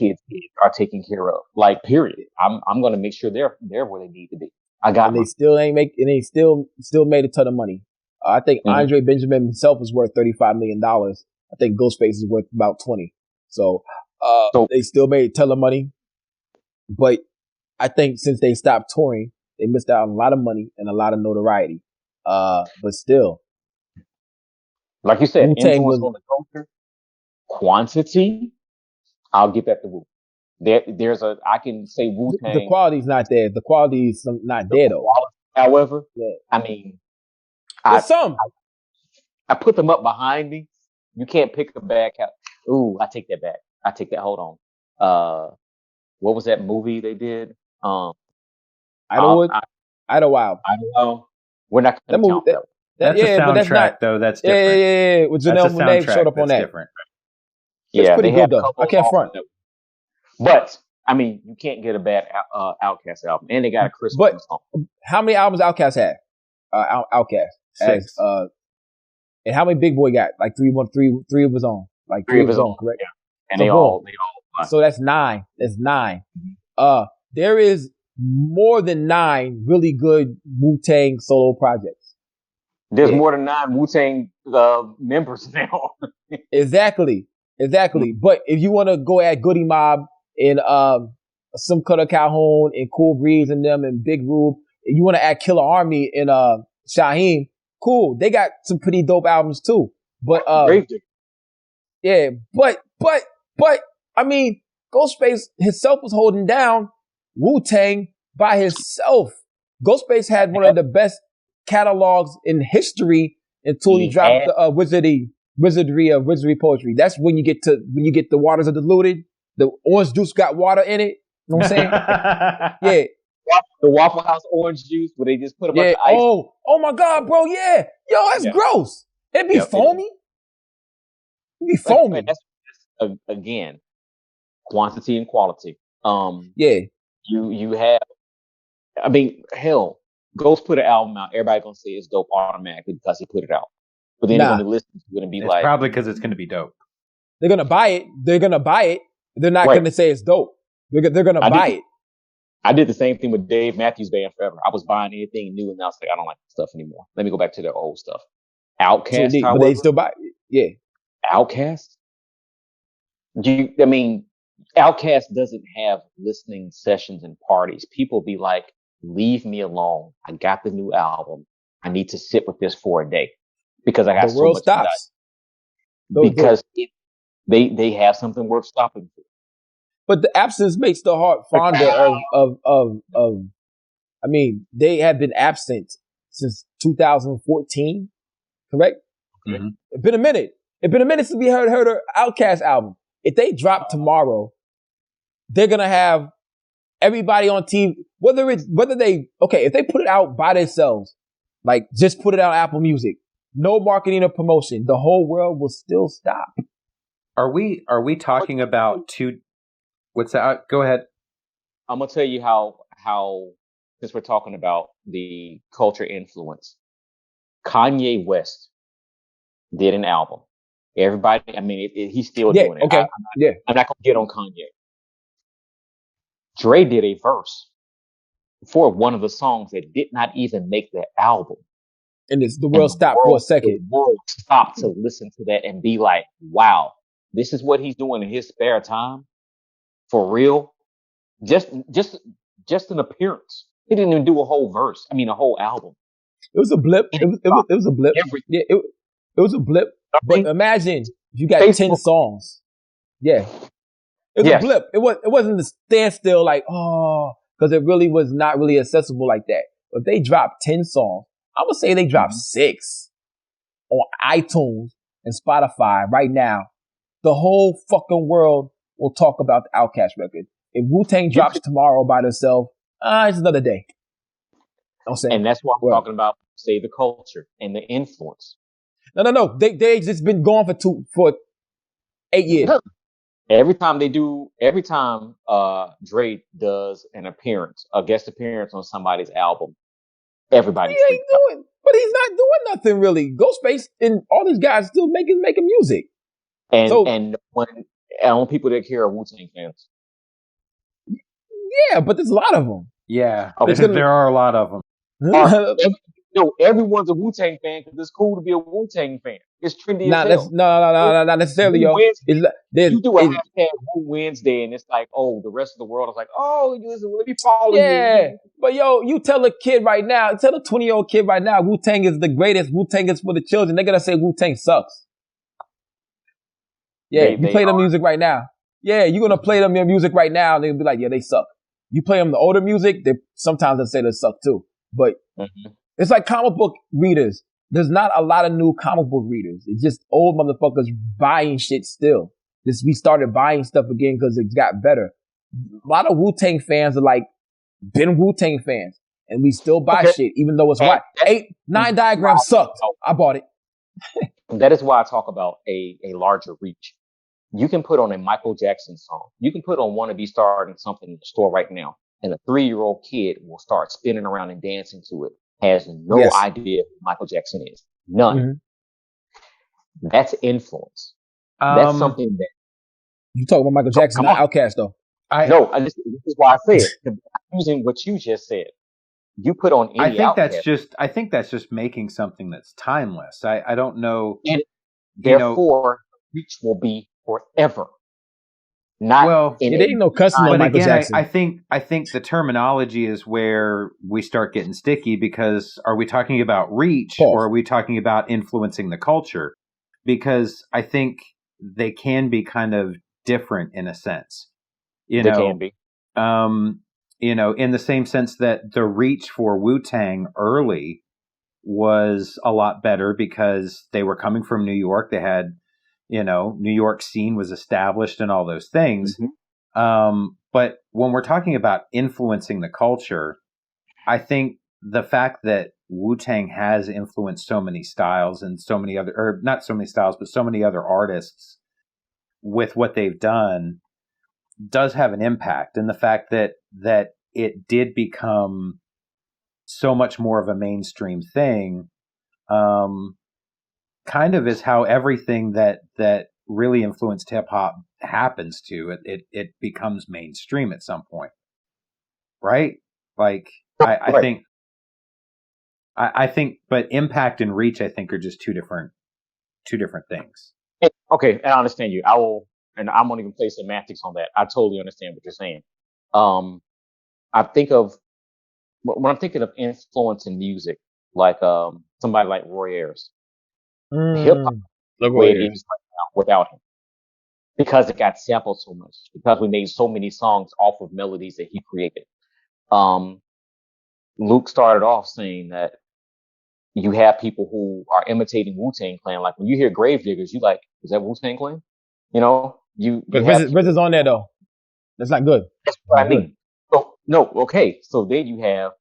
are taken care of. Like, period. I'm going to make sure they're where they need to be. I got. And they still ain't still made a ton of money. I think Andre Benjamin himself is worth $35 million. I think Ghostface is worth about 20. So they still made a ton of money. But I think since they stopped touring, they missed out on a lot of money and a lot of notoriety. But still. Like you said, influence on the culture, quantity, I'll get that to Wu. I can say Wu-Tang. The quality's not there. The quality's not there though. However, I mean, I put them up behind me. You can't pick a bad cat. Ooh, I take that back. I take that. Hold on. What was that movie they did? Idlewild. Idlewild. We're not going to count that. That's a soundtrack, though. That's different. Yeah. With Janelle Monáe showed up on that. Different. It's pretty good though. I can't front. But I mean, you can't get a bad OUTKAST album, and they got a Christmas song. How many albums OUTKAST had? OUTKAST 6. And how many Big Boy got? Like three of his own. Like three of his own, correct? Yeah. And so they all. So that's 9. That's 9. There is more than 9 really good Wu-Tang solo projects. There's more than 9 Wu-Tang members now. Exactly. But if you want to go at Goody Mob and some Cutter Calhoun and Cool Breeze and them and Big Rube, if you want to add Killer Army and Shaheem, cool. They got some pretty dope albums too. But yeah, but I mean, Ghostface himself was holding down Wu-Tang by himself. Ghostface had one of the best catalogs in history until he dropped the wizardry poetry. That's when you get the waters are diluted. The orange juice got water in it. You know what I'm saying? Yeah. The Waffle House orange juice where they just put a bunch of ice. Oh my God, bro. Yeah. Yo, that's gross. It be foamy. It be foamy. That's, again, quantity and quality. You have, I mean, hell, Ghost put an album out. Everybody gonna say it's dope automatically because he put it out. But then they're gonna listen to it and be like, probably because it's gonna be dope. They're gonna buy it. They're not gonna say it's dope. They're gonna buy it. I did the same thing with Dave Matthews Band forever. I was buying anything new, and I was like, I don't like this stuff anymore. Let me go back to the old stuff. OUTKAST, but they still buy it. Yeah. OUTKAST? OUTKAST doesn't have listening sessions and parties. People be like, leave me alone. I got the new album. I need to sit with this for a day because I got the world so much stops. Because they have something worth stopping for. But the absence makes the heart fonder of I mean, they have been absent since 2014, correct? Mm-hmm. It's been a minute. Since we heard an OUTKAST album. If they drop tomorrow, they're gonna have everybody on TV. If they put it out by themselves, like just put it out on Apple Music, no marketing or promotion, the whole world will still stop. Are we talking about two? What's that? Go ahead. I'm gonna tell you how since we're talking about the culture influence, Kanye West did an album. Everybody, I mean, he's still doing it. Okay. I'm not gonna get on Kanye. Dre did a verse for one of the songs that did not even make the album. And the world stopped for a second. The world stopped to listen to that and be like, wow, this is what he's doing in his spare time? For real? Just an appearance. He didn't even do a whole verse. I mean, a whole album. It was a blip. It was a blip. Yeah, it was a blip. But imagine if you got 10 songs. Yeah. It was a blip. It wasn't the standstill like, because it really was not really accessible like that. But if they dropped 10 songs, I would say they dropped 6 on iTunes and Spotify right now. The whole fucking world will talk about the OUTKAST record. If Wu-Tang drops tomorrow by themselves, it's another day. I'm saying. And that's why I'm talking about, say, the culture and the influence. No. They just been gone for 8 years. Every time Dre does a guest appearance on somebody's album, everybody ain't doing, but he's not doing nothing really. Ghostface and all these guys still making music. And only people that care are Wu-Tang fans. Yeah, but there's a lot of them. Yeah, there are a lot of them. Everyone's a Wu-Tang fan because it's cool to be a Wu-Tang fan. It's trendy as hell. Not necessarily, yo. You do a hashtag Wu Wednesday, and it's like, the rest of the world is like, let me follow you. Yeah, but yo, you tell a 20-year-old kid right now, Wu-Tang is the greatest. Wu-Tang is for the children. They're gonna say Wu-Tang sucks. Yeah, you play the music right now. Yeah, you're gonna play them their music right now, and they'll be like, yeah, they suck. You play them the older music, sometimes they say they suck too. But it's like comic book readers. There's not a lot of new comic book readers. It's just old motherfuckers buying shit still. We started buying stuff again because it got better. A lot of Wu-Tang fans are been Wu-Tang fans, and we still buy shit, even though it's white. 9 diagrams sucked. I bought it. That is why I talk about a larger reach. You can put on a Michael Jackson song. You can put on Wanna Be Starting something in the store right now, and a 3-year-old kid will start spinning around and dancing to it. Has no idea who Michael Jackson is. None. Mm-hmm. That's influence. That's something that you talk about Michael Jackson, not OUTKAST though. This is why I say it. Using what you just said. You put on any I think that's just making something that's timeless. I don't know. And therefore, reach will be forever. It ain't no cussing on Michael Jackson. I think the terminology is where we start getting sticky, because are we talking about reach or are we talking about influencing the culture? Because I think they can be kind of different in a sense. They can be. In the same sense that the reach for Wu-Tang early was a lot better because they were coming from New York. They had, New York scene was established and all those things. Mm-hmm. But when we're talking about influencing the culture, I think the fact that Wu-Tang has influenced so many styles and so many other, or not so many styles, but so many other artists with what they've done does have an impact. And the fact that it did become so much more of a mainstream thing, kind of is how everything that really influenced hip hop happens to. It becomes mainstream at some point, right? Like I think, but impact and reach, I think, are just two different things. Okay, I understand you. I will, and I won't even play semantics on that. I totally understand what you're saying. I think of, when I'm thinking of influence in music, like somebody like Roy Ayers. Hip hop, the way it is right now without him, because it got sampled so much, because we made so many songs off of melodies that he created. Luke started off saying that you have people who are imitating Wu-Tang Clan. Like when you hear Gravediggers, you like, is that Wu-Tang Clan? But Riz is on there though. That's not good. That's what I mean. So no, okay. So then you have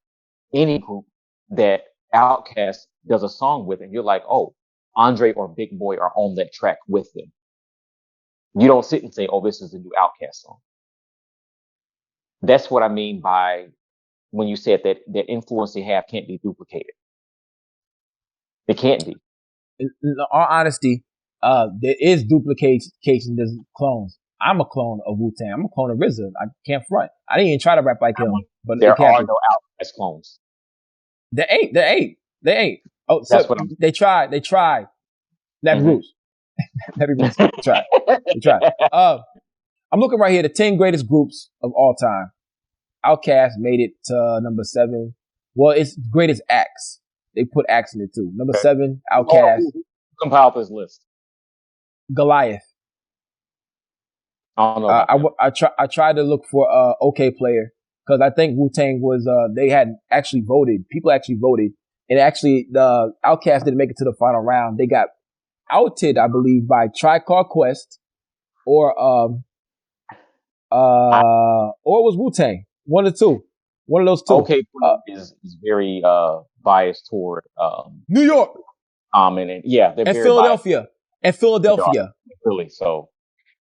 any group that OUTKAST does a song with, and you're like, oh, Andre or Big Boy are on that track with them. You don't sit and say, oh, this is a new OUTKAST song. That's what I mean by when you said that influence they have can't be duplicated. It can't be. In all honesty, there is duplication, there's clones. I'm a clone of Wu-Tang. I'm a clone of RZA. I can't front. I didn't even try to rap like him. But there are no OUTKAST clones. There ain't. Oh, so they tried. Nappy Roots. Nappy Roots. They tried. I'm looking right here. The 10 greatest groups of all time. OUTKAST made it to number 7. Well, it's greatest acts. They put acts in it too. Number 7, OUTKAST. Compile this list. Goliath. I don't know about that. I tried to look for OK Player because I think Wu-Tang was they had actually voted. People actually voted, and actually the OUTKAST didn't make it to the final round. They got outed, I believe, by Tribe Quest or it was Wu-Tang. One or two. One of those two. Okay, is very biased toward New York. And yeah, they're and very Philadelphia. biased. And Philadelphia. Really, so.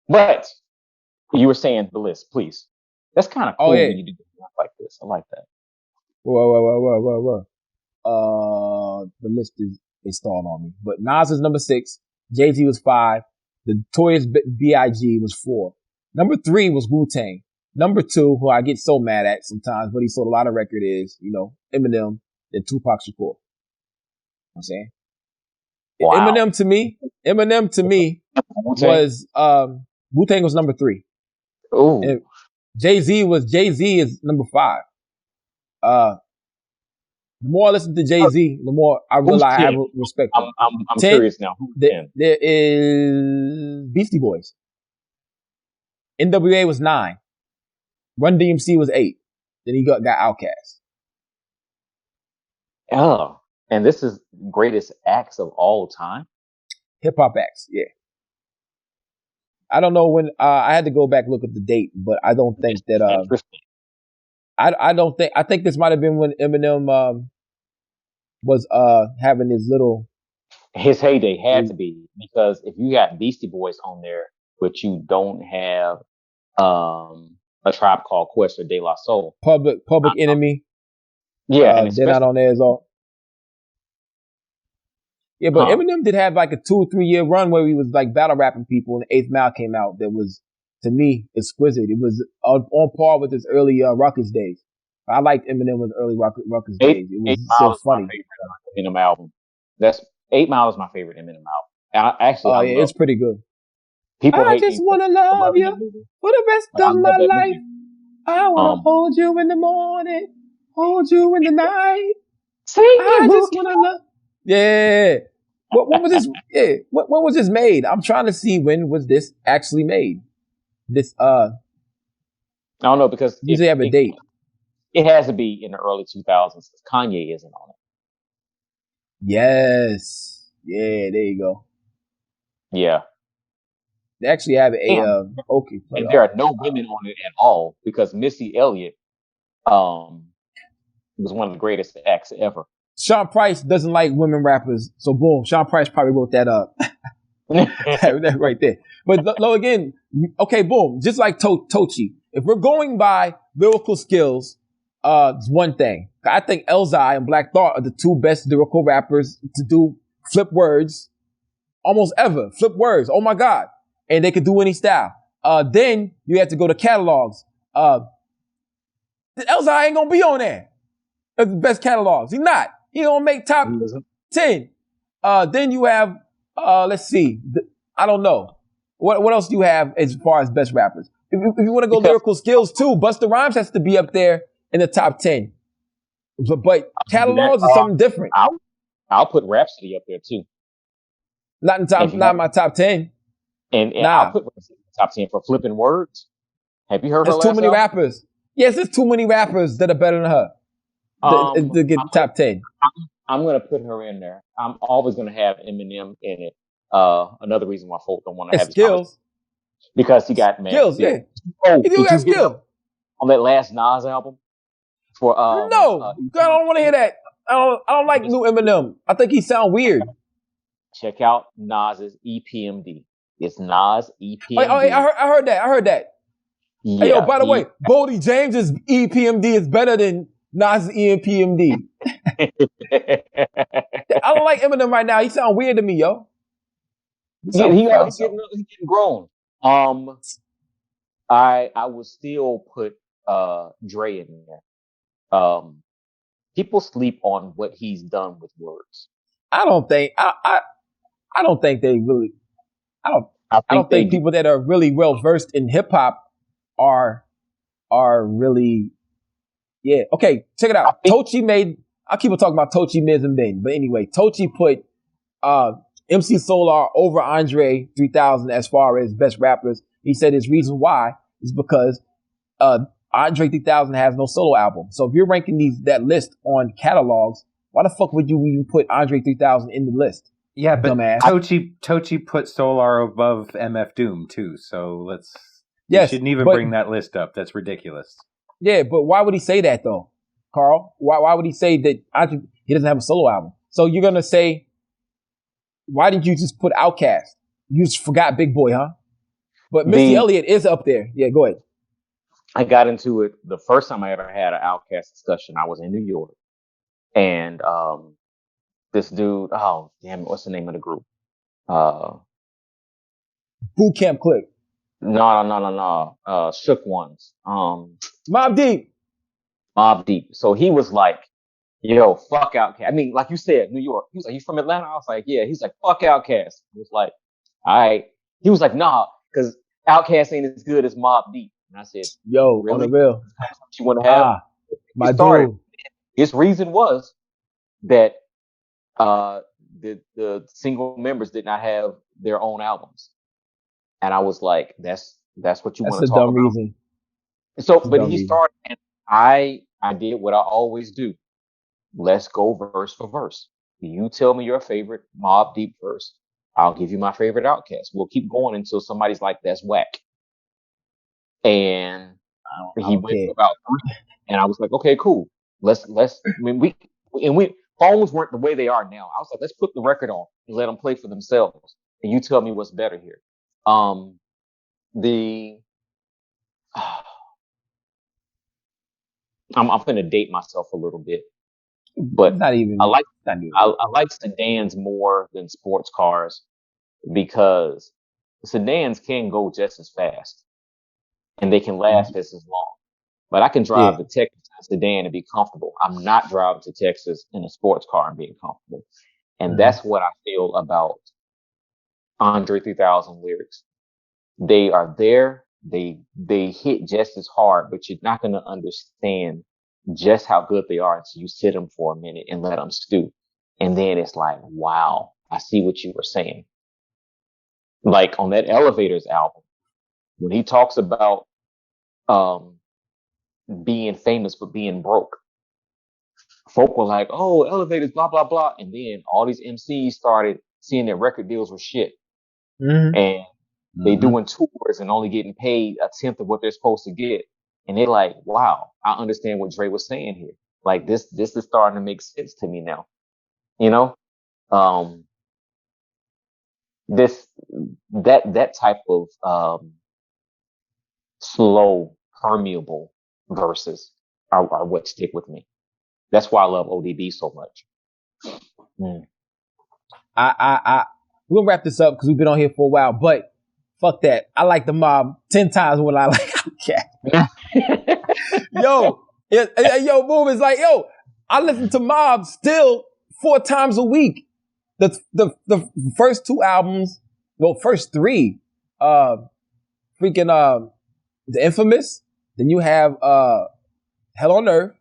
But you were saying the list, please. That's kind of cool when you do stuff like this. I like that. Whoa. The list is stalled on me. But Nas is number 6. Jay-Z was 5. The Notorious B.I.G. was 4. Number 3 was Wu-Tang. Number 2, who I get so mad at sometimes, but he sold a lot of record is, Eminem and Tupac Shakur. You know what I'm saying? Wow. Eminem to me was, Wu-Tang was number 3. Ooh. And Jay-Z is number 5. The more I listen to Jay-Z, the more I realize I have respect for him. I'm curious now. There is Beastie Boys. NWA was 9. Run DMC was 8. Then he got OutKast. Oh, and this is greatest acts of all time? Hip hop acts, yeah. I don't know when, I had to go back and look at the date, but I don't think that, I think this might have been when Eminem, was, having his heyday had to be, because if you got Beastie Boys on there, but you don't have, a Tribe Called Quest or De La Soul. Public Enemy. Yeah. And they're not on there as all. Yeah, but Eminem did have like a 2 or 3 year run where he was like battle rapping people, and 8th Mile came out that was, to me, exquisite. It was on par with his early Ruckus days. I liked Eminem's early Ruckus days. It was so funny. My favorite Eminem album. 8 Mile is my favorite Eminem album. It's pretty good. People I just want to love you for the rest of my life. I want to hold you in the morning, hold you in the night. I just want to love. Yeah. What was this? Yeah. When was this made? I'm trying to see when was this actually made. This I don't know, because usually have a date. It has to be in the early 2000s. Kanye isn't on it. Yes. Yeah. There you go. Yeah. They actually have OK Player. And there are no women on it at all, because Missy Elliott was one of the greatest acts ever. Sean Price doesn't like women rappers, so boom, Sean Price probably wrote that up. that right there. But again, okay, boom, just like Tochi. If we're going by lyrical skills, it's one thing. I think Elzai and Black Thought are the 2 best lyrical rappers to do flip words almost ever. Flip words, oh my God. And they could do any style. Then you have to go to catalogs. Elzai ain't gonna be on there. That's the best catalogs. He's not. He don't make top 10. Then you have, let's see. I don't know. What else do you have as far as best rappers? If you want to go lyrical skills too, Busta Rhymes has to be up there in the top 10. But catalogs is something different. I'll put Rhapsody up there too. Not in my top 10. And I'll put Rhapsody in the top 10 for flipping words. Have you heard her last There's too many album? rappers. Yes, there's too many rappers that are better than her to get top 10. I'm going to put her in there. I'm always going to have Eminem in it. Another reason why folks don't want to have skills. Because he got skills, yeah. He do got skills. On that last Nas album? No, I don't want to hear that. I don't like new Eminem. I think he sound weird. Check out Nas's EPMD. It's Nas EPMD. I heard that. Yeah, hey, yo, by the way, Bodie James's EPMD is better than Nas's EPMD. I don't like Eminem right now. He sound weird to me, yo. He's getting grown. I would still put Dre in there. People sleep on what he's done with words. I don't think they really. I don't think people that are really well versed in hip hop are really. Yeah. Okay. Check it out. Tochi made. I keep on talking about Tochi, Miz, and Bing, but anyway, Tochi put MC Solar over Andre 3000 as far as best rappers. He said his reason why is because Andre 3000 has no solo album. So if you're ranking that list on catalogs, why the fuck would you even put Andre 3000 in the list? Yeah, but dumbass. Tochi put Solar above MF Doom too, so you shouldn't even bring that list up. That's ridiculous. Yeah, but why would he say that though, Carl? Why would he say that he doesn't have a solo album? So you're gonna say, why didn't you just put OUTKAST? You just forgot Big Boy, huh? But Missy Elliott is up there. Yeah, go ahead. I got into it the first time I ever had an OUTKAST discussion. I was in New York, and this dude, oh damn it, what's the name of the group? Boot Camp Click. No. Shook Ones. Mobb Deep. So he was like, yo, fuck OUTKAST. I mean, like you said, New York. He was like, you from Atlanta? I was like, yeah. He's like, fuck OUTKAST. I was like, all right. He was like, nah, because OUTKAST ain't as good as Mobb Deep. And I said, yo, really? On the real. What you want to have? My dude. His reason was that the single members did not have their own albums. And I was like, that's what you want to talk about. That's a dumb reason. So, but he started, and I did what I always do. Let's go verse for verse. You tell me your favorite Mobb Deep verse. I'll give you my favorite OUTKAST. We'll keep going until somebody's like, that's whack. And he went about 3. And I was like, okay, cool. Let's, I mean, phones weren't the way they are now. I was like, let's put the record on and let them play for themselves. And you tell me what's better here. I'm gonna date myself a little bit, but I like sedans more than sports cars because sedans can go just as fast and they can last just as long. But I can drive to Texas in a sedan and be comfortable. I'm not driving to Texas in a sports car and being comfortable, and that's what I feel about Andre 3000 lyrics. They are there. They hit just as hard, but you're not going to understand just how good they are until you sit them for a minute and let them stew. And then it's like, wow, I see what you were saying. Like on that Elevators album, when he talks about being famous but being broke, folk were like, oh, Elevators, blah, blah, blah. And then all these MCs started seeing their record deals were shit. And they doing tours and only getting paid a tenth of what they're supposed to get. And they're like, wow, I understand what Dre was saying here. Like this is starting to make sense to me now. You know? That type of slow, permeable verses are what stick with me. That's why I love ODB so much. We'll wrap this up because we've been on here for a while, but fuck that. I like the Mob 10 times what I like OutKast. Yo, Boom is like, yo, I listen to Mob still 4 times a week. The first 2 albums, first 3, The Infamous. Then you have Hell on Earth.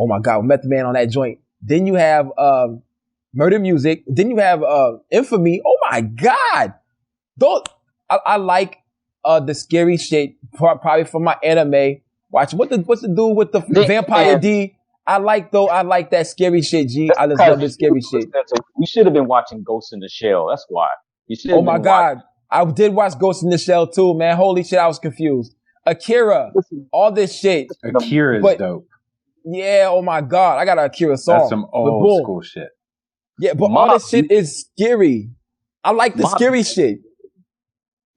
Oh my God, we met the man on that joint. Then you have Murder Music. Then you have Infamy. Oh my God. I like the scary shit probably from my anime. Watch what's the dude with the Vampire D. I like that scary shit, G. I just love the scary shit. We should have been watching Ghost in the Shell. That's why. Oh my God. I did watch Ghost in the Shell too, man. Holy shit, I was confused. Akira, all this shit. Akira is dope. Yeah, oh my God. I got an Akira song. That's some old school shit. Yeah, but all this shit is scary. I like the scary shit.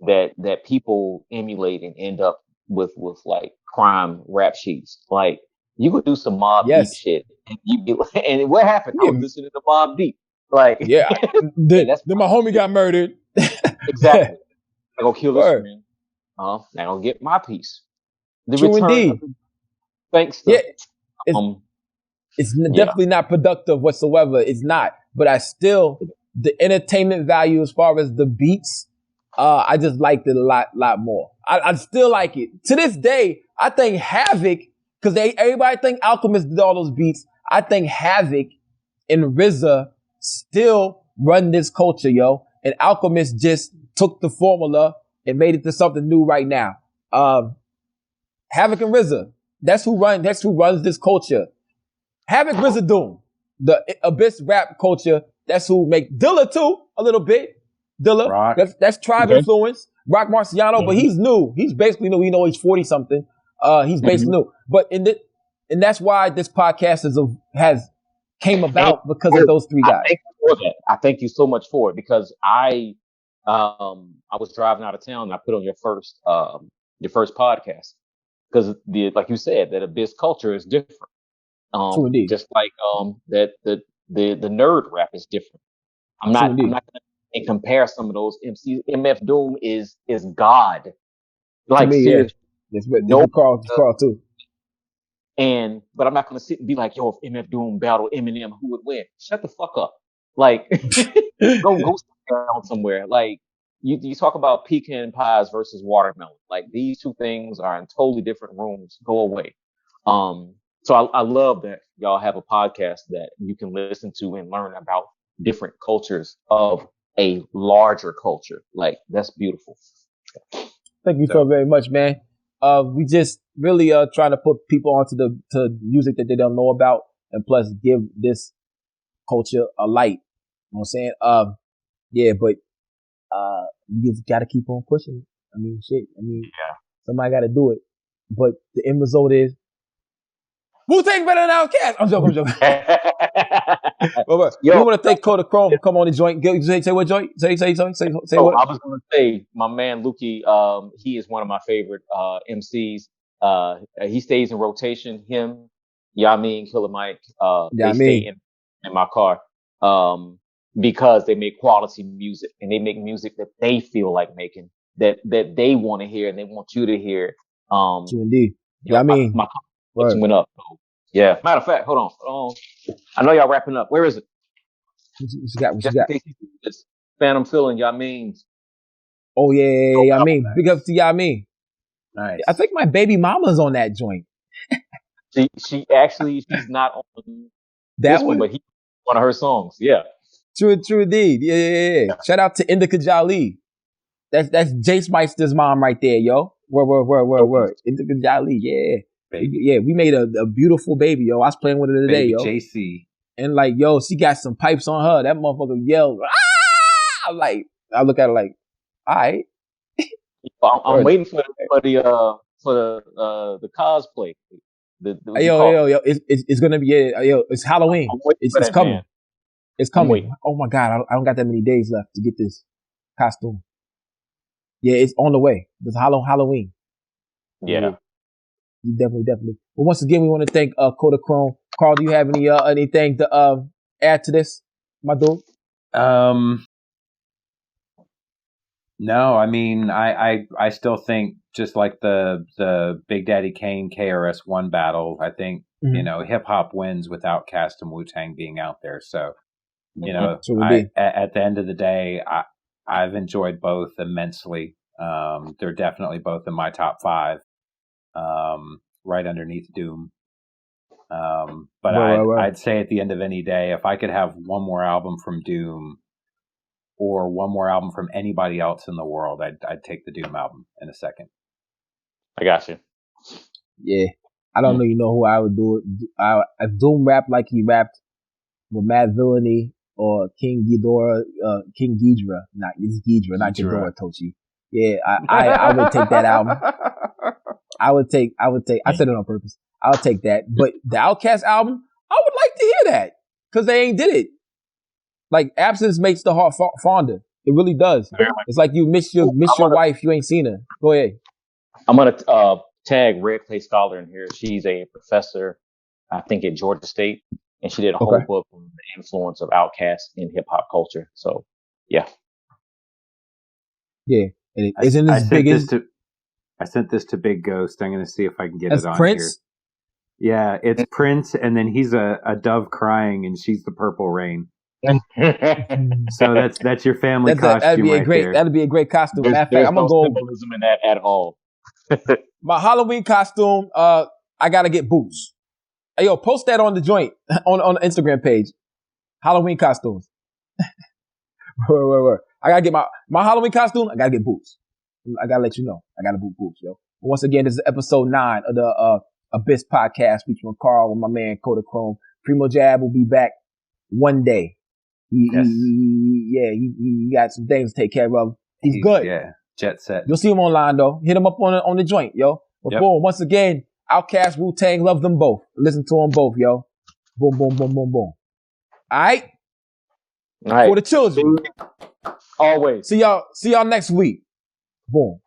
That people emulate and end up with like crime rap sheets. Like you could do some Mobb Deep shit, and what happened? I was listening to Mobb Deep. Like then my homie got murdered. Exactly. I gonna kill this man. I gonna get my piece. The True return indeed. Thanks. It's definitely not productive whatsoever. It's not. But the entertainment value as far as the beats, I just liked it a lot more. I still like it. To this day, I think Havoc, because everybody think Alchemist did all those beats. I think Havoc and RZA still run this culture, yo. And Alchemist just took the formula and made it to something new right now. Havoc and RZA. That's who runs this culture. Havoc, RZA, Doom. The Abyss rap culture. That's who make Dilla too, a little bit. Dilla. Rock. That's tribe influence. Rock Marciano, but he's new. He's basically new. We know he's 40 something. He's basically new. But and that's why this podcast has came about because of those three guys. I thank you for that. I thank you so much for it because I was driving out of town and I put on your first podcast because like you said, that Abyss culture is different. True indeed. Just like that the nerd rap is different. I'm not gonna compare some of those MCs. MF Doom is God. Like me, seriously. No Carl too. But I'm not gonna sit and be like, yo, if MF Doom battled Eminem, who would win? Shut the fuck up. Like go sit down somewhere. Like you talk about pecan pies versus watermelon. Like these two things are in totally different rooms. Go away. So I love that y'all have a podcast that you can listen to and learn about different cultures of a larger culture. Like that's beautiful. Thank you so very much, man. We just really trying to put people onto to music that they don't know about, and plus give this culture a light. You know what I'm saying? But you just gotta keep on pushing. I mean, somebody gotta do it. But the end result is Wu-Tang better than OUTKAST. I'm joking. But we want to thank Kodachrome for coming on the joint. Say what joint? Say what? I was going to say, my man Lukey, he is one of my favorite MCs. He stays in rotation. Him, Yamin, Killer Mike, they stay in my car because they make quality music and they make music that they feel like making, that they want to hear and they want you to hear. True indeed. Yamin. My went up. So, yeah. Matter of fact, hold on. I know y'all wrapping up. Where is it? What you got? In case you see this Phantom Feeling, y'all means. Oh yeah, Yamin. Nice. Big up to Yamin. Nice. I think my baby mama's on that joint. she's not on that this one, but he's one of her songs. Yeah. True indeed. Yeah. Shout out to Indica Jali. That's Jace Meister's mom right there, yo. Word. Indica Jali, yeah. Baby. Yeah, we made a beautiful baby, yo. I was playing with her today, yo. JC. And like, yo, she got some pipes on her. That motherfucker yelled, ah! I look at her like, all right. I'm waiting for the cosplay. Yo, it's gonna be it's Halloween. It's coming. Man. It's coming. Oh my God, I don't got that many days left to get this costume. Yeah, it's on the way. It's Halloween. Yeah. Definitely. But once again, we want to thank Kodachrome. Karl, do you have anything to add to this, my dude? No, I mean, I still think just like the Big Daddy Kane KRS-One battle, I think, hip hop wins with OUTKAST and Wu-Tang being out there. So, at the end of the day, I've enjoyed both immensely. They're definitely both in my top 5. Right underneath Doom. But I'd say at the end of any day, if I could have one more album from Doom or one more album from anybody else in the world, I'd take the Doom album in a second. I got you. Yeah. I don't know who I would do it. If Doom rapped like he rapped with Mad Villainy or King Ghidorah, not Ghidorah Tochi. Yeah, I would take that album. I would take, I said it on purpose. I would take that. But the OUTKAST album, I would like to hear that. Cause they ain't did it. Like absence makes the heart fonder. It really does. It's like you miss your wife, you ain't seen her. Go ahead. I'm going to tag Red Clay Scholar in here. She's a professor, I think at Georgia State. And she did a whole book on the influence of OUTKAST in hip hop culture. So yeah. Yeah. And it isn't as big as I sent this to Big Ghost. I'm going to see if I can get it on Prince? Here. Yeah, it's Prince, and then he's a dove crying, and she's the purple rain. So that's your family costume. That'd be a great costume. There's I'm gonna go symbolism in that at all. My Halloween costume. I gotta get boots. Hey, yo, post that on the joint on the Instagram page. Halloween costumes. Word. I gotta get my Halloween costume. I gotta get boots. I gotta let you know. I gotta boot, yo. But once again, this is episode 9 of the Abyss podcast featuring Karl with my man Coda Chrome. Primo Jab will be back one day. He got some things to take care of. He's good. Yeah, jet set. You'll see him online though. Hit him up on the joint, yo. But boom, once again, OUTKAST, Wu-Tang, love them both. Listen to them both, yo. Boom, boom, boom, boom, boom. All right. For the children. Always. See y'all next week. Boom.